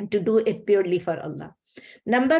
to do it purely for Allah. Number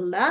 Allah,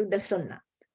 to the sunnah.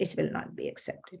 it will not be accepted.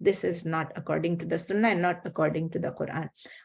This is not according to the sunnah and not according to the Quran.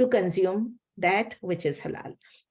to consume that which is halal.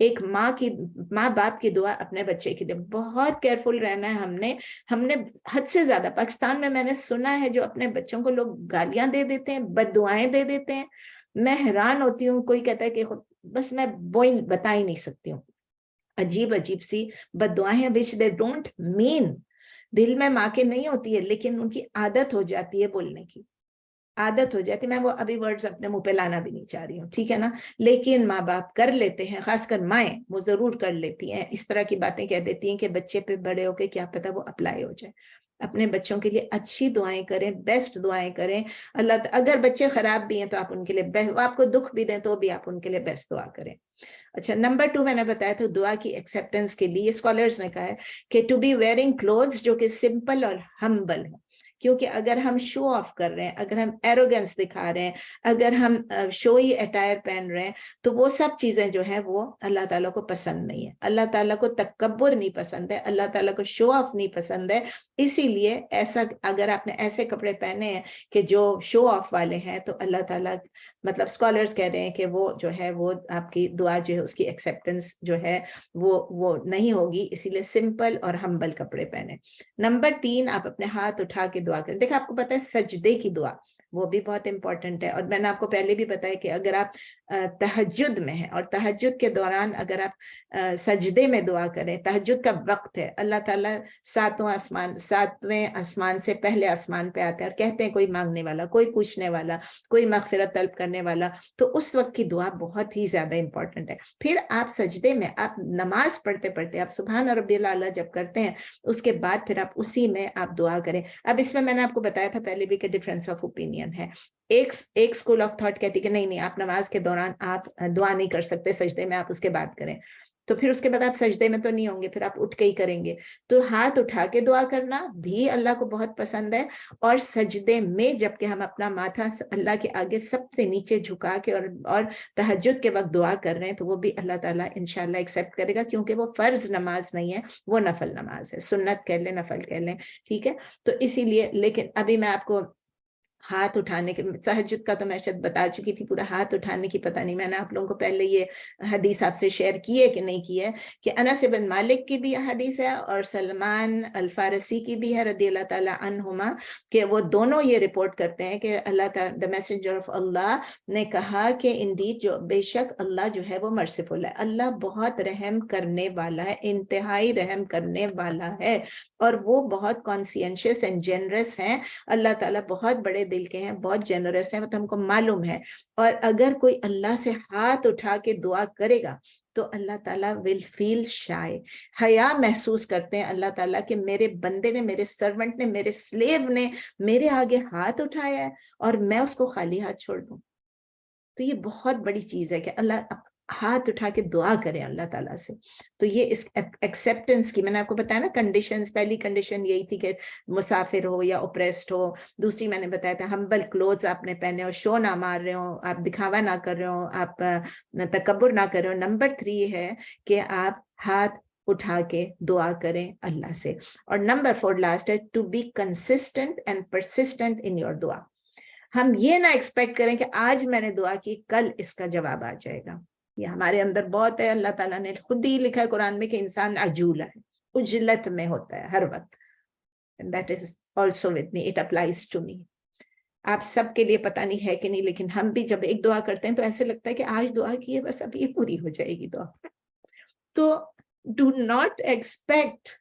ایک ماں باپ کی دعا اپنے بچے کے لیے بہت کیئرفل رہنا ہے. ہم نے حد سے زیادہ پاکستان میں نے سنا ہے جو اپنے بچوں کو لوگ گالیاں دے دیتے ہیں, بد دعائیں دے دیتے ہیں. میں حیران ہوتی ہوں, کوئی کہتا ہے کہ بس میں بتا ہی نہیں سکتی ہوں, عجیب سی بد دعائیں ہیں which they don't mean. دل میں ماں کے نہیں ہوتی ہے, لیکن ان کی عادت ہو جاتی ہے بولنے کی, عادت ہو جاتی ہے. میں وہ ابھی ورڈز اپنے منہ پہ لانا بھی نہیں چاہ رہی ہوں, ٹھیک ہے نا, لیکن ماں باپ کر لیتے ہیں, خاص کر مائیں وہ ضرور کر لیتی ہیں, اس طرح کی باتیں کہہ دیتی ہیں کہ بچے پہ بڑے ہو کے کیا پتہ وہ اپلائی ہو جائے. اپنے بچوں کے لیے اچھی دعائیں کریں, بیسٹ دعائیں کریں. اللہ اگر بچے خراب بھی ہیں تو آپ ان کے لیے, آپ کو دکھ بھی دیں تو بھی آپ ان کے لیے بیسٹ دعا کریں. اچھا, نمبر 2 میں نے بتایا تھا دعا کی ایکسیپٹنس کے لیے اسکالرز نے کہا ہے کہ ٹو بی ویئرنگ کلوتھس جو کہ سمپل اور ہمبل ہے. کیونکہ اگر ہم شو آف کر رہے ہیں, اگر ہم ایروگنس دکھا رہے ہیں, اگر ہم شوئی اٹائر پہن رہے ہیں, تو وہ سب چیزیں جو ہیں وہ اللہ تعالیٰ کو پسند نہیں ہے. اللہ تعالیٰ کو تکبر نہیں پسند ہے, اللہ تعالیٰ کو شو آف نہیں پسند ہے. اسی لیے ایسا اگر آپ نے ایسے کپڑے پہنے ہیں کہ جو شو آف والے ہیں, تو اللہ تعالیٰ مطلب اسکالرز کہہ رہے ہیں کہ وہ جو ہے وہ آپ کی دعا جو ہے اس کی ایکسیپٹنس جو ہے وہ نہیں ہوگی. اسی لیے سمپل اور ہمبل کپڑے پہنے. نمبر 3, آپ اپنے ہاتھ اٹھا کے دعا کریں. دیکھیں آپ کو پتہ ہے سجدے کی دعا وہ بھی بہت امپورٹنٹ ہے, اور میں نے آپ کو پہلے بھی بتایا کہ اگر آپ تہجد میں ہیں اور تہجد کے دوران اگر آپ سجدے میں دعا کریں, تہجد کا وقت ہے, اللہ تعالیٰ 7ویں آسمان سے پہلے آسمان پہ آتے ہیں اور کہتے ہیں کوئی مانگنے والا, کوئی پوچھنے والا, کوئی مغفرت طلب کرنے والا. تو اس وقت کی دعا بہت ہی زیادہ امپورٹنٹ ہے. پھر آپ سجدے میں, آپ نماز پڑھتے پڑھتے آپ سبحان ربی الاعلیٰ جب کرتے ہیں, اس کے بعد پھر آپ اسی میں آپ دعا کریں. اب اس میں نے آپ کو بتایا تھا پہلے بھی کہ ڈفرینس آف اوپینین ہے. ایک اسکول آف تھاٹ کہتی کہ نہیں آپ نماز کے دوران آپ دعا نہیں کر سکتے, سجدے میں آپ اس کے بعد کریں. تو پھر اس کے بعد آپ سجدے میں تو نہیں ہوں گے, پھر آپ اٹھ کے ہی کریں گے. تو ہاتھ اٹھا کے دعا کرنا بھی اللہ کو بہت پسند ہے, اور سجدے میں جب کہ ہم اپنا ماتھا اللہ کے آگے سب سے نیچے جھکا کے اور تہجد کے وقت دعا کر رہے ہیں, تو وہ بھی اللہ تعالیٰ انشاءاللہ ایکسیپٹ کرے گا, کیونکہ وہ فرض نماز نہیں ہے, وہ نفل نماز ہے. سنت کہہ لیں, نفل کہہ لیں, ٹھیک ہے. تو اسی لیے, لیکن ابھی میں آپ کو ہاتھ اٹھانے کے, تہجد کا تو میں شاید بتا چکی تھی, پورا ہاتھ اٹھانے کی پتہ نہیں میں نے آپ لوگوں کو پہلے یہ حدیث آپ سے شیئر کی ہے کہ نہیں کی ہے, کہ انس بن مالک کی بھی حدیث ہے اور سلمان الفارسی کی بھی ہے رضی اللہ تعالیٰ عنہما, کہ وہ دونوں یہ رپورٹ کرتے ہیں کہ اللہ تعالیٰ the messenger of اللہ نے کہا کہ انڈیڈ جو بے شک اللہ جو ہے وہ مرسیفل ہے, اللہ بہت رحم کرنے والا ہے, انتہائی رحم کرنے والا ہے, اور وہ بہت کانسینشیس اینڈ جنرس ہیں. اللہ تعالیٰ بہت بڑے دل کے ہیں, بہت جنرس ہیں, وہ تو ہم کو معلوم ہے. اور اگر کوئی اللہ سے ہاتھ اٹھا کے دعا کرے گا تو اللہ تعالیٰ will feel shy, حیا محسوس کرتے ہیں اللہ تعالیٰ کہ میرے بندے نے, میرے سرونٹ نے, میرے سلیو نے میرے آگے ہاتھ اٹھایا ہے اور میں اس کو خالی ہاتھ چھوڑ دوں. تو یہ بہت بڑی چیز ہے کہ اللہ ہاتھ اٹھا کے دعا کریں اللہ تعالیٰ سے. تو یہ اس ایکسیپٹنس کی میں نے آپ کو بتایا نا کنڈیشنز, پہلی کنڈیشن یہی تھی کہ مسافر ہو یا اوپریسڈ ہو. دوسری میں نے بتایا تھا ہمبل کلوتھز آپ نے پہنے ہو, شو نہ مار رہے ہو, آپ دکھاوا نہ کر رہے ہو, آپ تکبر نہ کر رہے ہو. نمبر 3 ہے کہ آپ ہاتھ اٹھا کے دعا کریں اللہ سے. اور نمبر 4 لاسٹ ہے to be consistent and persistent in your دعا. ہم یہ نہ ایکسپیکٹ کریں کہ آج میں نے دعا کی کل اس کا جواب آ جائے گا. یہ ہمارے اندر بہت ہے. اللہ تعالیٰ نے خود ہی لکھا ہے قرآن میں کہ انسان عجول ہے, عجلت میں ہوتا ہے ہر وقت. And that is also with me, it applies to me. آپ سب کے لیے پتہ نہیں ہے کہ نہیں, لیکن ہم بھی جب ایک دعا کرتے ہیں تو ایسے لگتا ہے کہ آج دعا کی ہے بس اب یہ پوری ہو جائے گی دعا. تو do not expect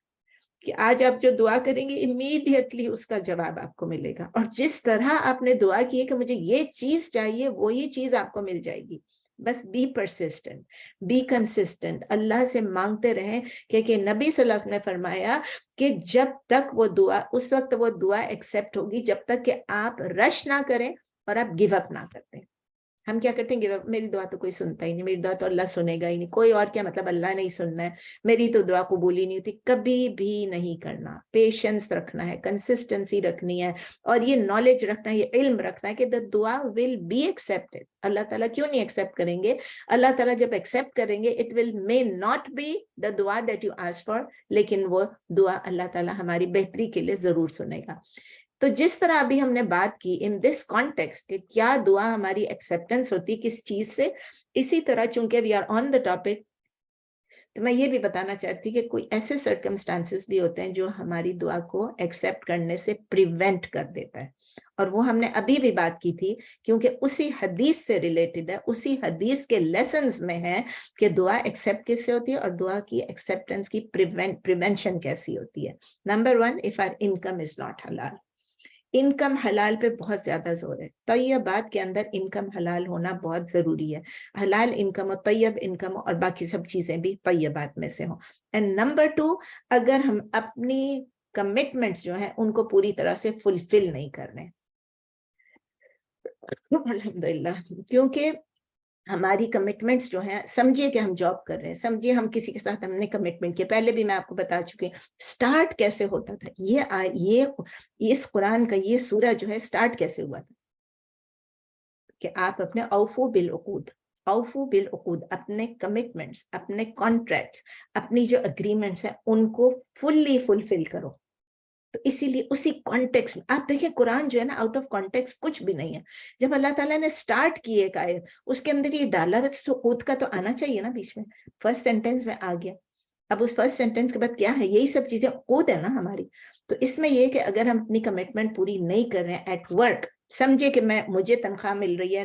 کہ آج آپ جو دعا کریں گے امیڈیٹلی اس کا جواب آپ کو ملے گا. اور جس طرح آپ نے دعا کی ہے کہ مجھے یہ چیز چاہیے, وہی چیز آپ کو مل جائے گی. بس بی پرسسٹنٹ, بی کنسسٹنٹ, اللہ سے مانگتے رہیں. کہ نبی صلی اللہ علیہ وسلم نے فرمایا کہ جب تک وہ دعا, اس وقت وہ دعا ایکسیپٹ ہوگی جب تک کہ آپ رش نہ کریں اور آپ گیو اپ نہ کرتے. ہم کیا کرتے ہیں, گیو اپ, میری دعا تو کوئی سنتا ہی نہیں, میری دعا تو اللہ سنے گا ہی نہیں, کوئی اور کیا مطلب اللہ نہیں سننا ہے, میری تو دعا قبول ہی نہیں ہوتی. کبھی بھی نہیں کرنا. پیشنس رکھنا ہے, کنسسٹنسی رکھنی ہے, اور یہ نالج رکھنا ہے, یہ علم رکھنا ہے کہ the دعا will be accepted. اللہ تعالیٰ کیوں نہیں ایکسیپٹ کریں گے؟ اللہ تعالیٰ جب ایکسیپٹ کریں گے it will may not be the دعا that you ask for, لیکن وہ دعا اللہ تعالیٰ ہماری بہتری کے لیے ضرور سنے گا. تو جس طرح ابھی ہم نے بات کی ان دس کانٹیکسٹ کہ کیا دعا ہماری ایکسیپٹنس ہوتی کس چیز سے, اسی طرح چونکہ we are on the topic تو میں یہ بھی بتانا چاہتی کہ کوئی ایسے سرکمسٹانسز بھی ہوتے ہیں جو ہماری دعا کو ایکسیپٹ کرنے سے پریونٹ کر دیتا ہے، اور وہ ہم نے ابھی بھی بات کی تھی، کیونکہ اسی حدیث سے ریلیٹڈ ہے، اسی حدیث کے لیسنز میں ہے کہ دعا ایکسیپٹ کیسے ہوتی ہے اور دعا کی ایکسیپٹنس کی پریونشن کیسی ہوتی ہے۔ Number 1، if our income is not halal۔ Income حلال پہ بہت زیادہ زور ہے، طیبات کے اندر انکم حلال ہونا بہت ضروری ہے، حلال انکم ہو، طیب انکم ہو، اور باقی سب چیزیں بھی طیبات میں سے ہوں۔ اینڈ نمبر 2، اگر ہم اپنی کمٹمنٹس جو ہیں ان کو پوری طرح سے فلفل نہیں کر رہے، الحمدللہ، کیونکہ ہماری کمٹمنٹس جو ہیں، سمجھیے کہ ہم جاب کر رہے ہیں، سمجھیے ہم کسی کے ساتھ ہم نے کمٹمنٹ کیا، پہلے بھی میں آپ کو بتا چکی ہوں سٹارٹ کیسے ہوتا تھا، یہ اس قرآن کا یہ سورہ جو ہے سٹارٹ کیسے ہوا تھا کہ آپ اپنے اوفو بالعقود، اپنے کمٹمنٹس، اپنے کانٹریکٹس، اپنی جو اگریمنٹس ہیں ان کو فلی فلفل کرو۔ تو اسی لیے اسی کانٹیکسٹ میں آپ دیکھیں قرآن جو ہے نا آؤٹ آف کانٹیکسٹ کچھ بھی نہیں ہے۔ جب اللہ تعالیٰ نے سٹارٹ کی ایک آیت، اس کے اندر یہ ڈالا ہوا تو سقوط کا تو آنا چاہیے نا بیچ میں، فرسٹ سینٹینس میں آ گیا۔ اب اس فرسٹ سینٹینس کے بعد کیا ہے، یہی سب چیزیں عقود ہے نا ہماری۔ تو اس میں یہ کہ اگر ہم اپنی کمٹمنٹ پوری نہیں کر رہے ہیں ایٹ ورک، سمجھے کہ مجھے تنخواہ مل رہی ہے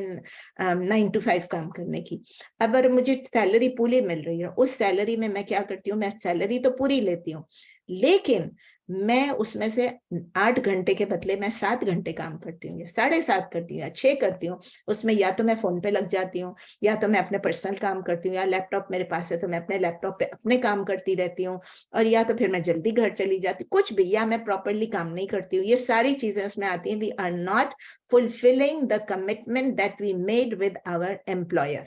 9 to 5 کام کرنے کی، اگر مجھے سیلری پوری مل رہی ہے، اس سیلری میں میں کیا کرتی ہوں، میں سیلری تو پوری لیتی ہوں، لیکن میں اس میں سے 8 گھنٹے کے بدلے میں 7 گھنٹے کام کرتی ہوں، یا 7.5 کرتی ہوں، یا 6 کرتی ہوں۔ اس میں یا تو میں فون پہ لگ جاتی ہوں، یا تو میں اپنے پرسنل کام کرتی ہوں، یا لیپ ٹاپ میرے پاس ہے تو میں اپنے لیپ ٹاپ پہ اپنے کام کرتی رہتی ہوں، اور یا تو پھر میں جلدی گھر چلی جاتی ہوں، کچھ بھی، یا میں پراپرلی کام نہیں کرتی ہوں۔ یہ ساری چیزیں اس میں آتی ہیں۔ We are not fulfilling the commitment that we made with our employer۔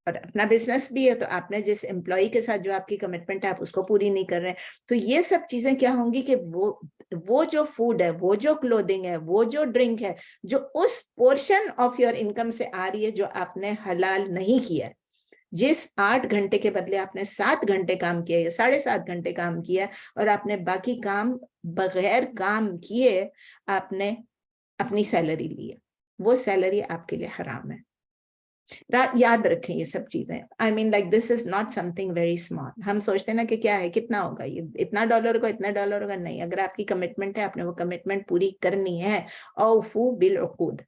اور اپنا بزنس بھی ہے تو آپ نے جس امپلائی کے ساتھ جو آپ کی کمٹمنٹ ہے آپ اس کو پوری نہیں کر رہے ہیں، تو یہ سب چیزیں کیا ہوں گی کہ وہ جو فوڈ ہے، وہ جو کلودنگ ہے، وہ جو ڈرنک ہے، جو اس پورشن آف یور انکم سے آ رہی ہے جو آپ نے حلال نہیں کیا ہے، جس 8 گھنٹے کے بدلے آپ نے 7 گھنٹے کام کیا یا 7.5 گھنٹے کام کیا، اور آپ نے باقی کام بغیر کام کیے آپ نے اپنی سیلری لی ہے، وہ سیلری آپ کے لیے حرام ہے۔ یاد رکھیں یہ سب چیزیں۔ I mean like this is not something very small۔ ہم سوچتے ہیں نا کہ کیا ہے، کتنا ہوگا، یہ اتنا ڈالر ہوگا، اتنا ڈالر ہوگا، نہیں، اگر آپ کی کمٹمنٹ ہے آپ نے وہ کمٹمنٹ پوری کرنی ہے۔ اوفو بالعقود،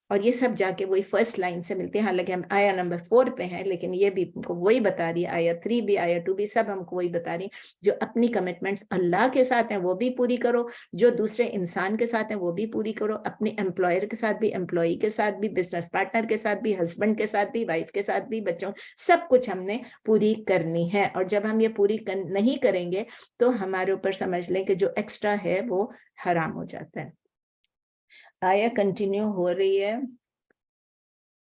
اور یہ سب جا کے وہی فرسٹ لائن سے ملتے ہیں، حالانکہ ہم آیا نمبر 4 پہ ہیں، لیکن یہ بھی ہم کو وہی بتا رہی ہے، آیا 3 بھی، آیا 2 بھی، سب ہم کو وہی بتا رہی ہیں، جو اپنی کمٹمنٹس اللہ کے ساتھ ہیں وہ بھی پوری کرو، جو دوسرے انسان کے ساتھ ہیں وہ بھی پوری کرو، اپنے امپلائر کے ساتھ بھی، امپلائی کے ساتھ بھی، بزنس پارٹنر کے ساتھ بھی، ہسبینڈ کے ساتھ بھی، وائف کے ساتھ بھی، بچوں، سب کچھ ہم نے پوری کرنی ہے۔ اور جب ہم یہ پوری نہیں کریں گے تو ہمارے اوپر سمجھ لیں کہ جو ایکسٹرا ہے وہ حرام ہو جاتا ہے۔ آیا کنٹینیو ہو رہی ہے،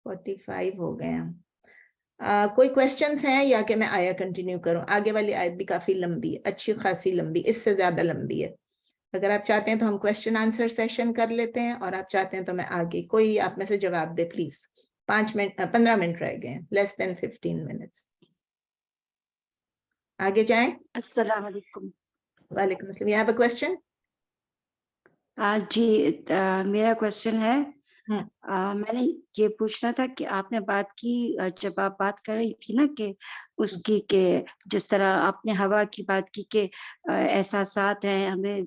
45 ہو گئے ہیں۔ کوئی کویسچنز ہیں یا کہ میں آیا کنٹینیو کروں؟ آگے والی آیت بھی کافی لمبی ہے، اچھی خاصی لمبی، اس سے زیادہ لمبی ہے۔ اگر آپ چاہتے ہیں تو ہم کویسچن آنسر سیشن کر لیتے ہیں، اور آپ چاہتے ہیں تو میں آگے، کوئی آپ میں سے جواب دے پلیز۔ 15 منٹ رہ گئے ہیں، لیس دین 15 منٹس، آگے جائیں۔ السلام علیکم۔ وعلیکم السلام، یہاں پہ کویسچن؟ جی، میرا کویسچن ہے، ہوں۔ میں نے یہ پوچھنا تھا کہ آپ نے بات کی، جب آپ بات کر رہی تھی نا کہ اس کی، کہ جس طرح آپ نے ہوا کی بات کی کہ احساسات ہیں، ہمیں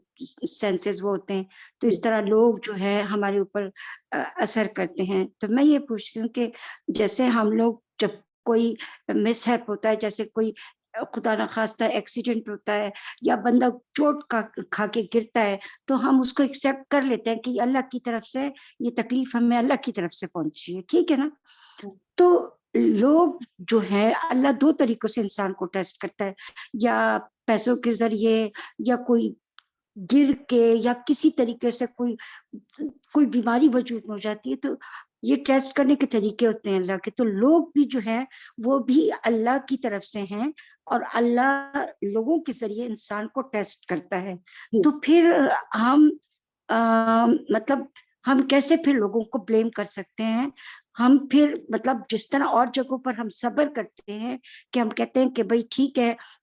سینسز وہ ہوتے ہیں، تو اس طرح لوگ جو ہے ہمارے اوپر اثر کرتے ہیں۔ تو میں یہ پوچھتی ہوں کہ جیسے ہم لوگ جب کوئی مس ہیپ ہوتا ہے، جیسے کوئی خدا نخواستہ ایکسیڈنٹ ہوتا ہے یا بندہ چوٹ کھا کے گرتا ہے، تو ہم اس کو ایکسیپٹ کر لیتے ہیں کہ یہ اللہ کی طرف سے، یہ تکلیف ہمیں اللہ کی طرف سے پہنچی ہے، ٹھیک ہے نا؟ تو لوگ جو ہے، اللہ 2 طریقوں سے انسان کو ٹیسٹ کرتا ہے، یا پیسوں کے ذریعے، یا کوئی گر کے، یا کسی طریقے سے کوئی بیماری وجود میں ہو جاتی ہے، تو یہ ٹیسٹ کرنے کے طریقے ہوتے ہیں اللہ کے۔ تو لوگ بھی جو ہیں وہ بھی اللہ کی طرف سے ہیں، اور اللہ لوگوں کے ذریعے انسان کو ٹیسٹ کرتا ہے۔ تو پھر ہم مطلب ہم کیسے پھر لوگوں کو بلیم کر سکتے ہیں؟ ہم پھر مطلب جس طرح اور جگہوں پر ہم صبر کرتے ہیں کہ ہم کہتے ہیں کہ بھئی ٹھیک ہے،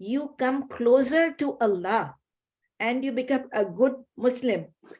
you come closer to Allah and you become a good Muslim,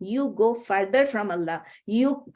you go further from Allah, you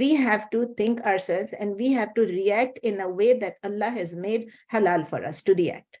we have to think ourselves and we have to react in a way that Allah has made halal for us to react।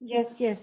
yes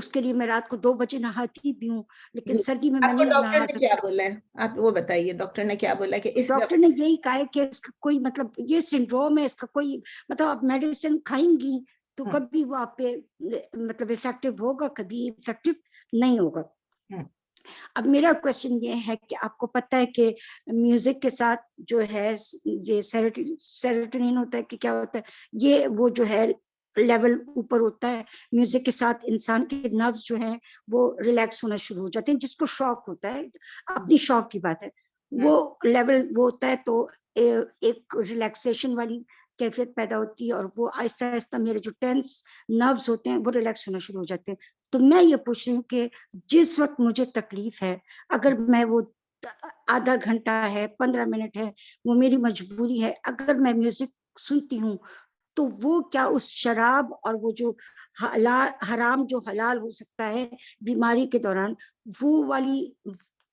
اس کے لیے میں رات کو 2 بجے نہاتی بھی ہوں, لیکن سردی میں آپ کو نہیں ڈاکٹر نہا نے سکتی. کیا بولا ہے, آپ وہ بتائیے ڈاکٹر نے کیا بولا کہ اس ڈاکٹر نے یہی کہا ہے کہ اس کا کوئی مطلب یہ سنڈروم ہے, اس کا کوئی مطلب آپ میڈیسن کھائیں گی تو کبھی وہ آپ پہ مطلب افیکٹو ہوگا, کبھی افیکٹو نہیں ہوگا. اب میرا کوشچن یہ ہے کہ آپ کو پتہ ہے کہ میوزک کے ساتھ جو ہے یہ سیروٹونین ہوتا ہے کہ کیا ہوتا ہے, یہ وہ جو ہے لیول اوپر ہوتا ہے, میوزک کے ساتھ انسان کے نروز جو ہیں وہ ریلیکس ہونا شروع ہو جاتے ہیں. جس کو شوق ہوتا ہے, اپنی شوق کی بات ہے, وہ لیول وہ ہوتا ہے تو ایک ریلیکسیشن والی کیفیت پیدا ہوتی ہے, اور وہ آہستہ آہستہ میرے جو ٹینس نروز ہوتے ہیں وہ ریلیکس ہونا شروع ہو جاتے ہیں. تو میں یہ پوچھ رہی ہوں کہ جس وقت مجھے تکلیف ہے, اگر میں وہ آدھا گھنٹہ ہے 15 منٹ ہے, وہ میری مجبوری ہے, اگر میں میوزک سنتی ہوں تو وہ کیا اس شراب اور وہ جو حرام جو حلال ہو سکتا ہے بیماری کے دوران, وہ والی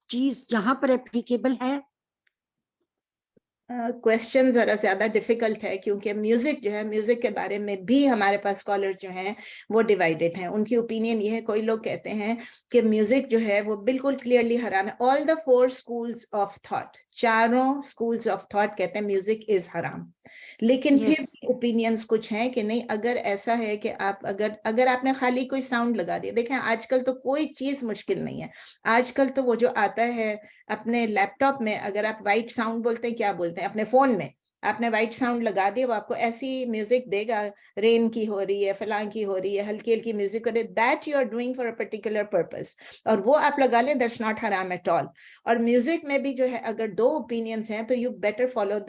چیز یہاں پر اپلیکیبل ہے؟ کوشچن ذرا زیادہ ڈیفیکلٹ ہے, کیونکہ میوزک جو ہے, میوزک کے بارے میں بھی ہمارے پاس اسکالر جو ہیں وہ ڈیوائیڈڈ ہیں. ان کی اوپینین یہ ہے, کوئی لوگ کہتے ہیں کہ میوزک جو ہے وہ بالکل کلیئرلی حرام ہے. آل دا 4 schools آف تھاٹ, چاروں schools آف تھاٹ کہتے ہیں میوزک از حرام. لیکن پھر اوپینینز کچھ ہیں کہ نہیں, اگر ایسا ہے کہ آپ اگر آپ نے خالی کوئی ساؤنڈ لگا دیا, دیکھیں آج کل تو کوئی چیز مشکل نہیں ہے. آج کل تو وہ جو آتا ہے اپنے لیپ ٹاپ میں, اگر آپ وائٹ ساؤنڈ بولتے ہیں, کیا بولتے ہیں, اپنے فون میں آپ نے وائٹ ساؤنڈ لگا دیا, وہ آپ کو ایسی میوزک دے گا, رین کی ہو رہی ہے, فلاں کی ہو رہی ہے, ہلکی ہلکی میوزک ہو رہی ہے, that you are doing for a particular purpose, اور وہ آپ لگا لیں, دیٹس ناٹ حرام ایٹ آل. اور میوزک میں بھی جو ہے اگر 2 اوپینینز ہیں تو you better follow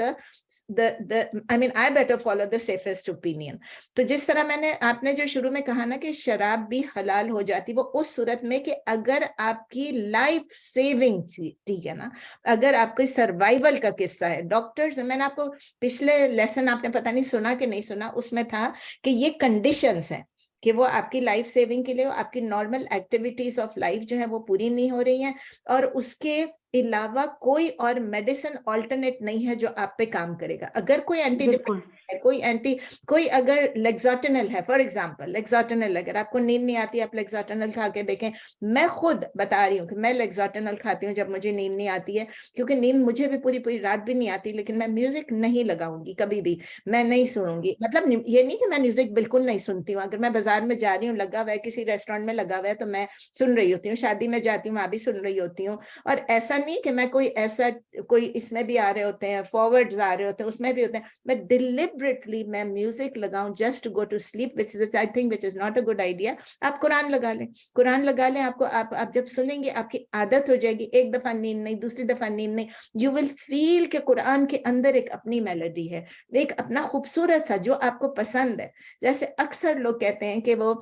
I better follow the safest opinion. تو جس طرح آپ نے جو شروع میں کہا نا کہ شراب بھی حلال ہو جاتی, وہ اس صورت میں کہ اگر آپ کی لائف سیونگ, ٹھیک ہے نا, اگر آپ کی سروائیول کا قصہ ہے. ڈاکٹرز, میں نے آپ کو پچھلے لیسن آپ نے پتہ نہیں سنا کہ نہیں سنا, اس میں تھا کہ یہ کنڈیشنز ہیں کہ وہ آپ کی لائف سیونگ کے لیے, آپ کی نارمل ایکٹیویٹیز آف لائف جو ہے وہ پوری نہیں ہو رہی ہیں, اور اس کے علاوہ کوئی اور میڈیسن آلٹرنیٹ نہیں ہے جو آپ پہ کام کرے گا. اگر کوئی اینٹی ڈپریسنٹ ہے, کوئی اگر لیگزاٹنل ہے, فار ایگزامپل لیگزاٹنل, اگر آپ کو نیند نہیں آتی آپ لیگزاٹنل کھا کے دیکھیں. میں خود بتا رہی ہوں کہ میں لیگزاٹنل کھاتی ہوں جب مجھے نیند نہیں آتی ہے, کیونکہ نیند مجھے بھی پوری رات بھی نہیں آتی, لیکن میں میوزک نہیں لگاؤں گی کبھی بھی, میں نہیں سنوں گی. مطلب یہ نہیں کہ میں میوزک بالکل نہیں سنتی ہوں, اگر میں بازار میں جا رہی ہوں, لگا ہوا ہے کسی ریسٹورینٹ میں لگا ہوا ہے تو میں سن رہی ہوتی ہوں, شادی میں جاتی ہوں وہاں بھی سن رہی ہوتی ہوں. اور ایسا نہیں کہ میں کوئی اس میں بھی آ رہے ہوتے ہیں, فارورڈز آ رہے ہوتے ہیں, اس میں بھی ہوتے ہیں, میں ڈیلیبریٹلی میں میوزک لگاؤں just to go to sleep, which I think which is not a good idea. آپ قرآن لگا لیں, آپ جب سنیں گے آپ کی عادت ہو جائے گی, ایک دفعہ نیند نہیں, دوسری دفعہ نیند نہیں, you will feel کہ قرآن کے اندر ایک اپنی میلوڈی ہے, ایک اپنا خوبصورت سا جو آپ کو پسند ہے. جیسے اکثر لوگ کہتے ہیں کہ وہ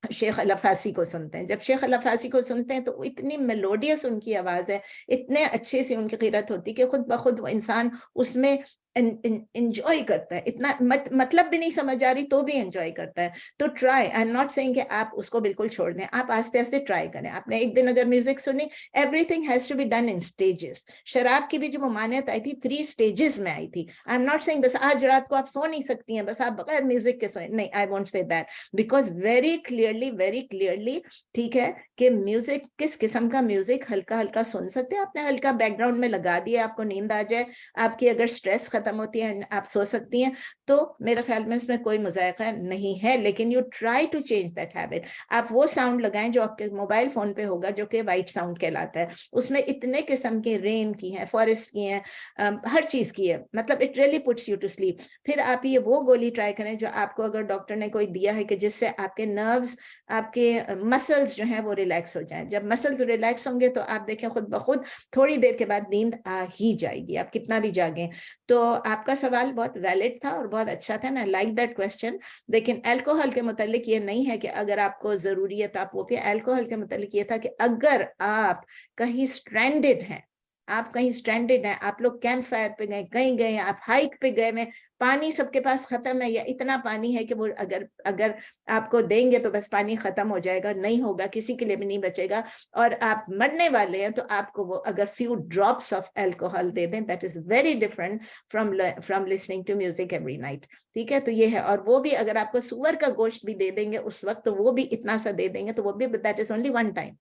شیخ الافاسی کو سنتے ہیں, جب شیخ الافاسی کو سنتے ہیں تو اتنی میلوڈیس ان کی آواز ہے, اتنے اچھے سے ان کی قرات ہوتی کہ خود بخود وہ انسان اس میں انجوائے کرتا ہے, اتنا مطلب بھی نہیں سمجھ آ رہی تو بھی انجوائے کرتا ہے. تو try, I am not saying کہ آپ اس کو بالکل چھوڑ دیں, آپ آہستہ آہستہ ٹرائی کریں. آپ نے ایک دن اگر میوزک سنی, everything has to be done in stages. شراب کی بھی جو ممانعت آئی تھی 3 اسٹیجز میں آئی تھی. آئی ایم ناٹ سیئنگ بس آج رات کو آپ سو نہیں سکتی ہیں, بس آپ بغیر میوزک کے سوئیں, نہیں, I won't say that, because very clearly ٹھیک ہے کہ میوزک کس قسم کا میوزک, ہلکا ہلکا سن سکتے ہیں, آپ نے ہلکا بیک گراؤنڈ میں لگا دیا, آپ کو نیند آ جائے, آپ کی اگر سٹریس ختم ہوتی ہے, آپ سو سکتی ہیں, تو میرے خیال میں اس میں کوئی مذائقہ نہیں ہے. لیکن you try to change that habit. آپ وہ ساؤنڈ لگائیں جو آپ کے موبائل فون پہ ہوگا, جو کہ وائٹ ساؤنڈ کہلاتا ہے. اس میں اتنے قسم کے رین کی ہیں, فارسٹ کی ہیں, ہر چیز کی ہے, مطلب it really puts you to sleep. پھر آپ یہ وہ گولی ٹرائی کریں جو آپ کو اگر ڈاکٹر نے کوئی دیا ہے کہ جس سے آپ کے نروز, آپ کے مسلز جو ہیں وہ ریلیکس ہو جائیں. جب مسلز ریلیکس ہوں گے تو آپ دیکھیں خود بخود تھوڑی دیر کے بعد نیند آ ہی جائے گی, آپ کتنا بھی جاگیں. تو آپ کا سوال بہت ویلڈ تھا اور بہت اچھا تھا, نا, لائک دیٹ کوسچن. لیکن الکوہل کے متعلق یہ نہیں ہے کہ اگر آپ کو ضروریت آپ وہ پہ, الکوہل کے متعلق یہ تھا کہ اگر آپ کہیں اسٹرینڈڈ ہیں, آپ لوگ کیمپ فائر پہ گئے, کہیں گئے, آپ ہائیک پہ گئے, میں پانی سب کے پاس ختم ہے, یا اتنا پانی ہے کہ وہ اگر آپ کو دیں گے تو بس پانی ختم ہو جائے گا, نہیں ہوگا, کسی کے لیے بھی نہیں بچے گا, اور آپ مرنے والے ہیں تو آپ کو وہ اگر few drops of alcohol دے دیں, that is very different from listening to music every night. ٹھیک ہے, تو یہ ہے. اور وہ بھی اگر آپ کو سور کا گوشت بھی دے دیں گے اس وقت, تو وہ بھی اتنا سا دے دیں گے, تو وہ بھی that is only one time.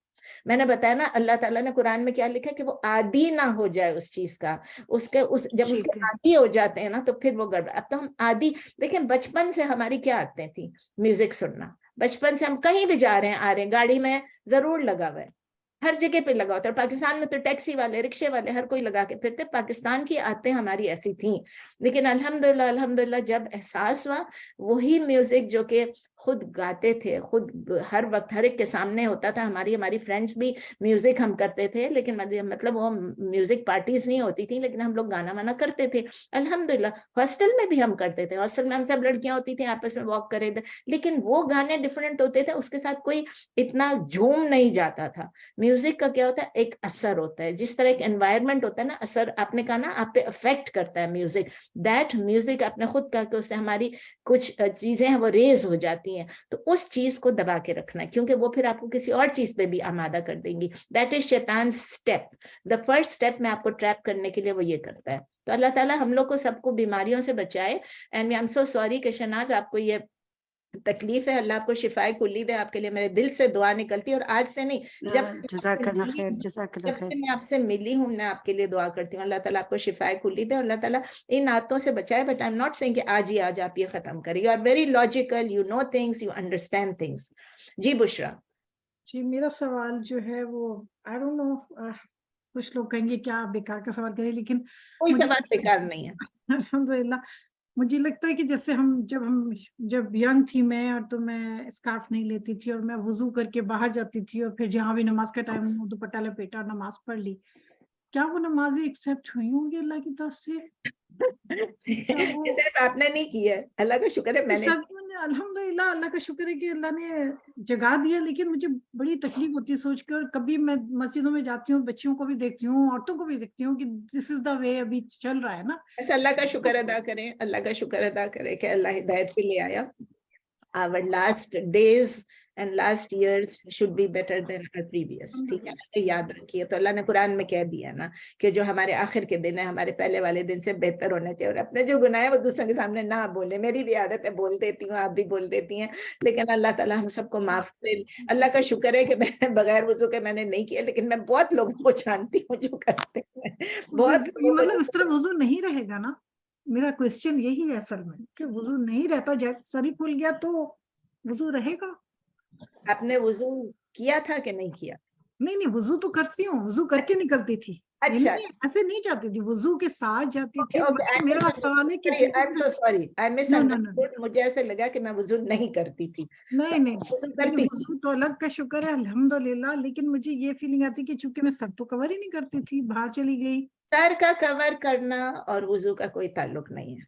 میں نے بتایا نا, اللہ تعالیٰ نے قرآن میں کیا لکھا ہے کہ وہ عادی نہ ہو جائے اس چیز کا, جب اس کے عادی ہو جاتے ہیں نا تو پھر وہ گڑبڑ. اب تو ہم عادی, دیکھیں بچپن سے ہماری کیا عادتیں تھیں, میوزک سننا. بچپن سے ہم کہیں بھی جا رہے ہیں, آ رہے ہیں, گاڑی میں ضرور لگا ہوا ہے, ہر جگہ پہ لگا ہوتا ہے. پاکستان میں تو ٹیکسی والے, رکشے والے, ہر کوئی لگا کے پھرتے. پاکستان کی عادتیں ہماری ایسی تھیں, لیکن الحمدللہ جب احساس ہوا, وہی میوزک جو کہ خود گاتے تھے, خود ہر وقت ہر ایک کے سامنے ہوتا تھا. ہماری فرینڈس بھی میوزک ہم کرتے تھے, لیکن مطلب وہ میوزک پارٹیز نہیں ہوتی تھیں, لیکن ہم لوگ گانا وانا کرتے تھے الحمدللہ. ہاسٹل میں بھی ہم کرتے تھے, ہاسٹل میں ہم سب لڑکیاں ہوتی تھیں, آپس میں واک کرے تھے, لیکن وہ گانے ڈفرینٹ ہوتے تھے, اس کے ساتھ کوئی اتنا جھوم نہیں جاتا تھا. میوزک کا کیا ہوتا ہے, ایک اثر ہوتا ہے, جس طرح ایک انوائرمنٹ ہوتا ہے نا, اثر آپ نے کہا نا, آپ پہ افیکٹ کرتا ہے میوزک. دیٹ میوزک آپ نے خود کہا کہ اس سے ہماری کچھ چیزیں ہیں وہ ریز ہو جاتی ہیں, تو اس چیز کو دبا کے رکھنا ہے, کیونکہ وہ پھر آپ کو کسی اور چیز پہ بھی آمادہ کر دیں گی. دیٹ از شیطان اسٹیپ. دا فرسٹ اسٹیپ میں آپ کو ٹریپ کرنے کے لیے وہ یہ کرتا ہے. تو اللہ تعالیٰ ہم لوگ کو سب کو بیماریوں سے بچائے. And I am so sorry کہ شہناز آپ کو یہ تکلیف ہے, اللہ آپ کو شفائے کلی دے. آپ کے لیے میرے دل سے دعا نکلتی ہے, اور آج سے نہیں, جب سے میں آپ سے ملی ہوں, میں آپ کے لیے دعا کرتی ہوں. اللہ تعالیٰ آپ کو شفائے کلی دے, اور اللہ تعالیٰ ان عادتوں سے بچائے. But I am not saying کہ آج ہی آج آپ یہ ختم کریں. You are very logical, you know things, you understand things. جی بشرا. جی میرا سوال جو ہے وہ آئی ڈونٹ نو, کچھ لوگ کہیں گے کیا بیکار کا سوال کریں, لیکن کوئی سوال بیکار نہیں ہے. الحمدللہ مجھے لگتا ہے کہ جیسے جب ینگ تھی میں, اور تو میں اسکارف نہیں لیتی تھی, اور میں وضو کر کے باہر جاتی تھی, اور پھر جہاں بھی نماز کا ٹائم ہو دوپٹہ لپیٹا اور نماز پڑھ لی. کیا وہ نمازیں ایکسیپٹ ہوئی ہوں گی اللہ کی طرف سے؟ صرف آپ نے نہیں کی ہے, اللہ کا شکر ہے میں نے. الحمدللہ اللہ کا شکر ہے کہ اللہ نے جگا دیا, لیکن مجھے بڑی تکلیف ہوتی ہے سوچ کر. کبھی میں مسجدوں میں جاتی ہوں, بچیوں کو بھی دیکھتی ہوں, عورتوں کو بھی دیکھتی ہوں کہ دس از دا وے ابھی چل رہا ہے نا. ایسا اللہ کا شکر ادا کریں, اللہ کا شکر ادا کریں کہ اللہ ہدایت پہ لے آیا. Our last days and last years should be better than our previous. ٹھیک ہے نا, یاد رکھیے. تو اللہ نے قرآن میں کہہ دیا نا کہ جو ہمارے آخر کے دن ہیں ہمارے پہلے والے دن سے بہتر ہونا چاہیے, اور اپنے جو گناہ ہے وہ دوسروں کے سامنے نہ بولے. میری بھی عادت ہے, بول دیتی ہوں, آپ بھی بول دیتی ہیں, لیکن اللہ تعالیٰ ہم سب کو معاف کرے. اللہ کا شکر ہے کہ میں بغیر وضو کے میں نے نہیں کیا, لیکن میں بہت لوگوں کو جانتی ہوں جو کرتے ہیں. بہت مطلب اس طرح وضو نہیں رہے گا نا, میرا کوشچن یہی ہے اصل میں, کہ وضو نہیں رہتا, سر ہی کھل گیا تو وضو رہے گا. آپ نے وضو کیا تھا کہ نہیں کیا؟ نہیں وضو تو کرتی ہوں, وضو کر کے نکلتی تھی. اچھا ایسے نہیں جاتی تھی, وضو کے ساتھ جاتی تھی. میرا سوال ہے کہ مجھے ایسے لگا کہ میں وضو نہیں کرتی تھی. نہیں وضو تو الگ کا شکر ہے الحمدللہ, لیکن مجھے یہ فیلنگ آتی کہ چونکہ میں سر تو کور ہی نہیں کرتی تھی, باہر چلی گئی. سر کا کور کرنا اور وضو کا کوئی تعلق نہیں ہے,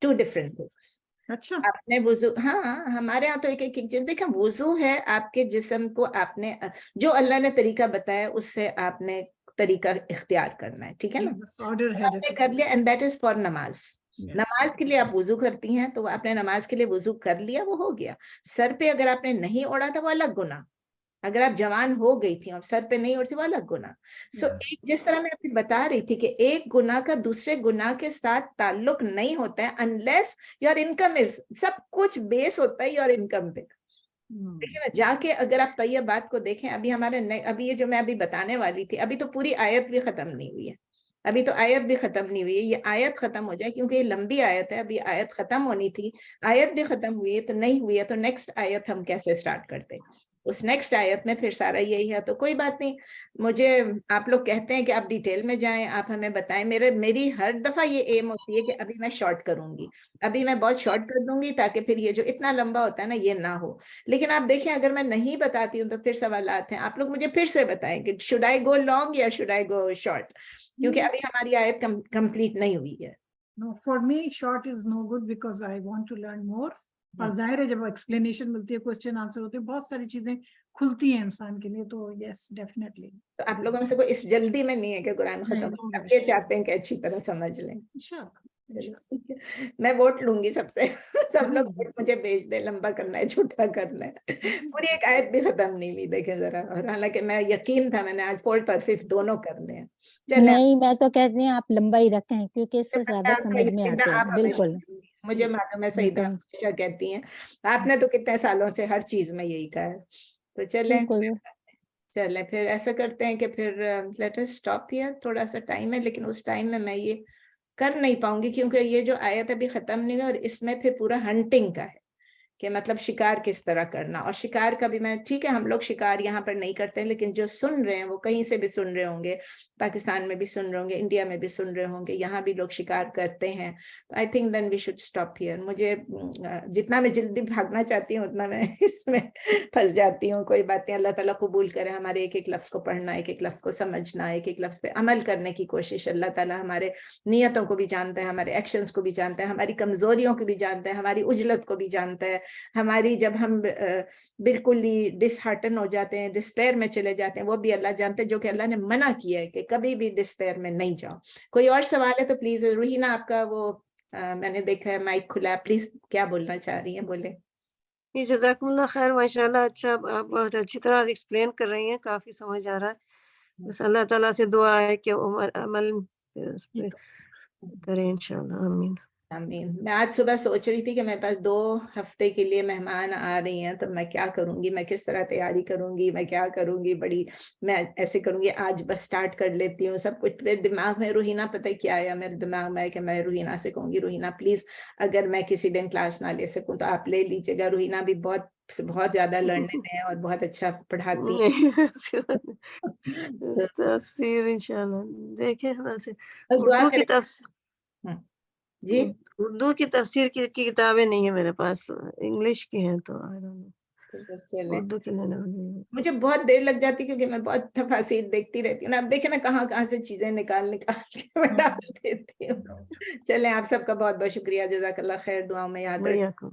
ٹو ڈفرنٹ تھنگس. اچھا آپ نے وضو, ہاں ہمارے ہاں تو ایک چیز دیکھیں, وضو ہے آپ کے جسم کو, آپ نے جو اللہ نے طریقہ بتایا اس سے آپ نے طریقہ اختیار کرنا ہے. ٹھیک ہے نا, آرڈر ہے آپ نے کر لیا, اینڈ دیٹ از فار نماز. نماز کے لیے آپ وضو کرتی ہیں, تو آپ نے نماز کے لیے وضو کر لیا, وہ ہو گیا. سر پہ اگر آپ نے نہیں اوڑھا تھا وہ الگ گناہ, اگر آپ جوان ہو گئی تھی اور سر پہ نہیں اڑتی وہ الگ گناہ. سو جس طرح میں آپ کو بتا رہی تھی کہ ایک گناہ کا دوسرے گناہ کے ساتھ تعلق نہیں ہوتا ہے unless your income is, سب کچھ بیس ہوتا ہے your income پہ. لیکن جا کے اگر آپ طیب بات کو دیکھیں, ابھی ابھی یہ جو میں ابھی بتانے والی تھی, ابھی تو پوری آیت بھی ختم نہیں ہوئی ہے, ابھی تو آیت بھی ختم نہیں ہوئی ہے. یہ آیت ختم ہو جائے, کیونکہ یہ لمبی آیت ہے, ابھی آیت ختم ہونی تھی, آیت بھی ختم ہوئی ہے تو نہیں ہوئی ہے, تو نیکسٹ آیت ہم کیسے سٹارٹ کرتے, اس نیکسٹ آیت میں پھر سارا یہی ہے. تو کوئی بات نہیں, مجھے آپ لوگ کہتے ہیں کہ آپ ڈیٹیل میں جائیں, آپ ہمیں بتائیں. میری ہر دفعہ یہ ایم ہوتی ہے کہ ابھی میں شارٹ کروں گی, ابھی میں بہت شارٹ کر دوں گی, تاکہ پھر یہ جو اتنا لمبا ہوتا ہے نا یہ نہ ہو. لیکن آپ دیکھیں اگر میں نہیں بتاتی ہوں تو پھر سوالات ہیں, آپ لوگ مجھے پھر سے بتائیں کہ شوڈ آئی گو لانگ یا شوڈ آئی گو شارٹ, کیونکہ ابھی ہماری آیت کمپلیٹ نہیں ہوئی ہے. No, for me short is no good because I want to learn more. اور ظاہر ہے جب ایکسپلینیشن ملتی ہے, کوسچن آنسر ہوتے ہیں, بہت ساری چیزیں کھلتی ہیں انسان کے لیے, تو یس ڈیفینیٹلی. تو آپ لوگوں میں سے کوئی اس جلدی میں نہیں ہے کہ قرآن ختم, آپ یہ چاہتے ہیں کہ اچھی طرح سمجھ لیں. میں ووٹ لوں گی سب سے سب لوگ ووٹ مجھے بھیج دے, لمبا کرنا ہے چھوٹا کرنا ہے. پوری ایک آیت بھی ختم نہیں ہوئی دیکھیں ذرا, اور حالانکہ میں یقین تھا میں نے آج 4th اور 5th دونوں کرنے ہیں. نہیں میں تو کہتی ہوں آپ لمبا ہی رکھیں کیونکہ اس سے زیادہ سمجھ میں آتے ہیں. بالکل مجھے معلوم ہے, صحیح تو ہمیشہ کہتی ہیں, آپ نے تو کتنے سالوں سے ہر چیز میں یہی کہا ہے. تو چلیں پھر ایسا کرتے ہیں کہ پھر لیٹ اس اسٹاپ ہیئر, تھوڑا سا ٹائم ہے لیکن اس ٹائم میں یہ کر نہیں پاؤں گی کیونکہ یہ جو آیت ابھی ختم نہیں ہے, اور اس میں پھر پورا ہنٹنگ کا ہے کہ مطلب شکار کس طرح کرنا, اور شکار کا بھی میں, ٹھیک ہے ہم لوگ شکار یہاں پر نہیں کرتے ہیں لیکن جو سن رہے ہیں وہ کہیں سے بھی سن رہے ہوں گے, پاکستان میں بھی سن رہے ہوں گے, انڈیا میں بھی سن رہے ہوں گے, یہاں بھی لوگ شکار کرتے ہیں. تو I think then we should stop here. مجھے جتنا میں جلدی بھاگنا چاہتی ہوں اتنا میں اس میں پھنس جاتی ہوں. کوئی بات نہیں, اللہ تعالیٰ قبول کرے ہمارے ایک ایک لفظ کو پڑھنا, ایک ایک لفظ کو سمجھنا, ایک ایک لفظ پہ عمل کرنے کی کوشش. اللہ تعالیٰ ہمارے نیتوں کو بھی جانتا ہے, ہمارے ایکشنز کو بھی جانتا ہے, ہماری کمزوریوں کو بھی جانتا ہے, ہماری عجلت کو بھی جانتا ہے, ہماری جب ہم بالکل ہی ڈس ہارٹن ہو جاتے ہیں, ڈسپیئر میں چلے جاتے ہیں, وہ بھی اللہ جانتے ہیں, جو کہ اللہ نے منع کیا ہے کہ کبھی بھی ڈسپیئر میں نہیں جاؤ. کوئی اور سوال ہے تو پلیز روحینہ, آپ کا وہ میں نے دیکھا ہے مائک کھلا ہے, پلیز کیا بولنا چاہ رہی ہیں, بولیں. جی جزاکم اللہ خیر, ماشاءاللہ اچھا, آپ بہت اچھی طرح ایکسپلین کر رہی ہیں, کافی سمجھ آ رہا ہے. بس اللہ تعالیٰ سے دعا ہے کہ عمل کریں انشاءاللہ, آمین. آمین. میں آج صبح سوچ رہی تھی کہ میرے پاس 2 ہفتے کے لیے مہمان آ رہی ہیں, تو میں کیا کروں گی, میں کس طرح تیاری کروں گی, میں کیا کروں گی, بڑی میں ایسے کروں گی, آج بس سٹارٹ کر لیتی ہوں سب کچھ. میرے دماغ میں روحینہ پتہ کیا آیا, میرے دماغ میں ہے کہ میں روحینہ سے کہوں گی, روحینہ پلیز اگر میں کسی دن کلاس نہ لے سکوں تو آپ لے لیجیے گا. روحینہ بھی بہت زیادہ لرننگ ہے اور بہت اچھا پڑھاتی ہے. تفسیر انشاءاللہ دیکھیں, دعا اردو کی کریں. جی اردو کی تفسیر کی کتابیں نہیں ہیں میرے پاس, انگلش کی ہیں, تو اردو کی لینا. مجھے بہت دیر لگ جاتی کیونکہ میں بہت تفاسیر دیکھتی رہتی ہوں نا. اب دیکھیں نا کہاں سے چیزیں نکال کے میں ڈال دیتی ہوں. چلیں, آپ سب کا بہت بہت شکریہ, جزاک اللہ خیر, دعاؤں میں یاد رکھیں.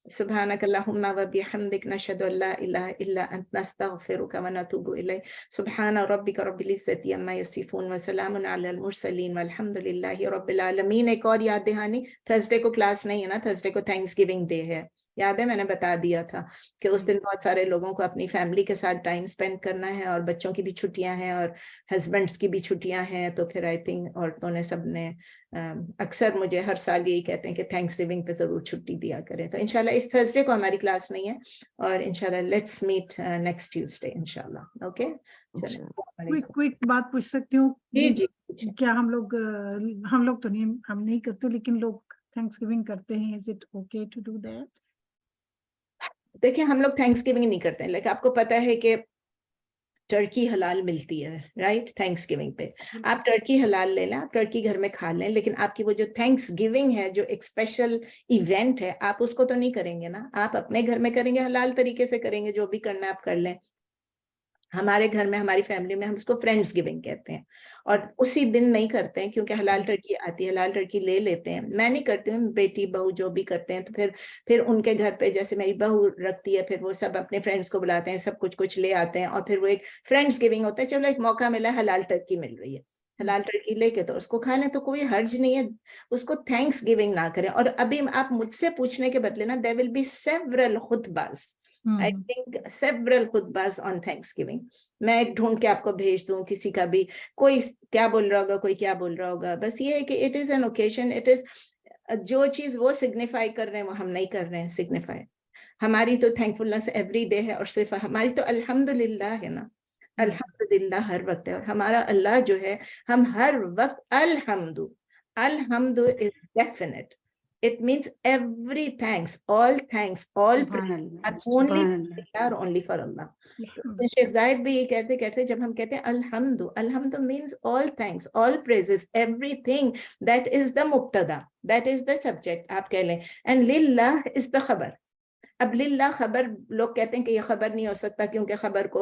سبحانک اللہم و بحمدک, نشہد ان لا الہ الا انت, نستغفرک و نتوب الیک. سبحان ربک رب العزت عما یصفون, وسلام علی المرسلین, والحمد للہ رب العالمین. ایک اور یاد دہانی, تھرسڈے کو کلاس نہیں ہے نا, تھرسڈے کو تھینکس گیونگ ڈے ہے, یاد ہے میں نے بتا دیا تھا کہ اس دن بہت سارے لوگوں کو اپنی فیملی کے ساتھ ٹائم سپینڈ کرنا ہے, اور بچوں کی بھی چھٹیاں ہیں اور ہسبینڈس کی بھی چھٹیاں ہیں. تو پھر آئی تھنک عورتوں نے سب نے اکثر مجھے ہر سال یہی کہتے ہیں کہ تھینکس گیونگ پہ ضرور چھٹی دیا کریں. تو انشاءاللہ اس تھرسڈے کو ہماری کلاس نہیں ہے, اور انشاءاللہ لیٹس میٹ نیکسٹ ٹیوزڈے انشاءاللہ. اوکے, کوئی بات پوچھ سکتی ہوں؟ جی کیا ہم لوگ تو نہیں, ہم نہیں کرتے, لیکن لوگ تھینکس گیونگ کرتے ہیں, is it okay to do that? دیکھیں ہم لوگ تھینکس گیونگ نہیں کرتے ہیں, لیکن آپ کو پتا ہے کہ ٹرکی حلال ملتی ہے رائٹ تھینکس گیونگ پہ. آپ ٹرکی حلال لے لیں, آپ ٹرکی گھر میں کھا لیں, لیکن آپ کی وہ جو تھینکس گیونگ ہے, جو ایک اسپیشل ایونٹ ہے, آپ اس کو تو نہیں کریں گے نا. آپ اپنے گھر میں کریں گے, حلال طریقے سے کریں گے, جو بھی کرنا ہے آپ کر لیں. ہمارے گھر میں, ہماری فیملی میں ہم اس کو فرینڈس گیونگ کہتے ہیں, اور اسی دن نہیں کرتے ہیں کیونکہ حلال ٹرکی آتی ہے, حلال ٹرکی لے لیتے ہیں. میں نہیں کرتی ہوں, بیٹی بہو جو بھی کرتے ہیں. تو پھر ان کے گھر پہ جیسے میری بہو رکھتی ہے, پھر وہ سب اپنے فرینڈس کو بلاتے ہیں, سب کچھ لے آتے ہیں, اور پھر وہ ایک فرینڈس گیونگ ہوتا ہے. چلو ایک موقع ملا, حلال ٹرکی مل رہی ہے, حلال ٹرکی لے کے تو اس کو کھا لیں, تو کوئی حرج نہیں ہے. اس کو تھینکس گیونگ نہ کریں. اور ابھی آپ مجھ سے پوچھنے کے بدلے نا, there will be several خطباز, I think several خطباز on Thanksgiving. میں ایک ڈھونڈ کے آپ کو بھیج دوں, کسی کا بھی, کوئی کیا بول رہا ہوگا, کوئی کیا بول رہا ہوگا. بس یہ ہے کہ it is an occasion, it is جو چیز وہ سگنیفائی کر رہے ہیں وہ ہم نہیں کر رہے ہیں سگنیفائی. ہماری تو تھینکفلنس ایوری ڈے ہے, اور صرف ہماری تو الحمدللہ ہے نا, الحمدللہ ہر وقت ہے. اور ہمارا اللہ جو ہے, ہم ہر وقت الحمد is definite. It means every thanks, all are only for Allah. تو شیخ زاہد بھی یہ کہتے جب ہم کہتے ہیں الحمد means all thanks, all praises, everything that is the مبتدا, that is the subject آپ کہہ لیں, and للہ is the خبر. اب للہ خبر لوگ کہتے ہیں کہ یہ خبر نہیں ہو سکتا کیونکہ خبر کو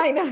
I know.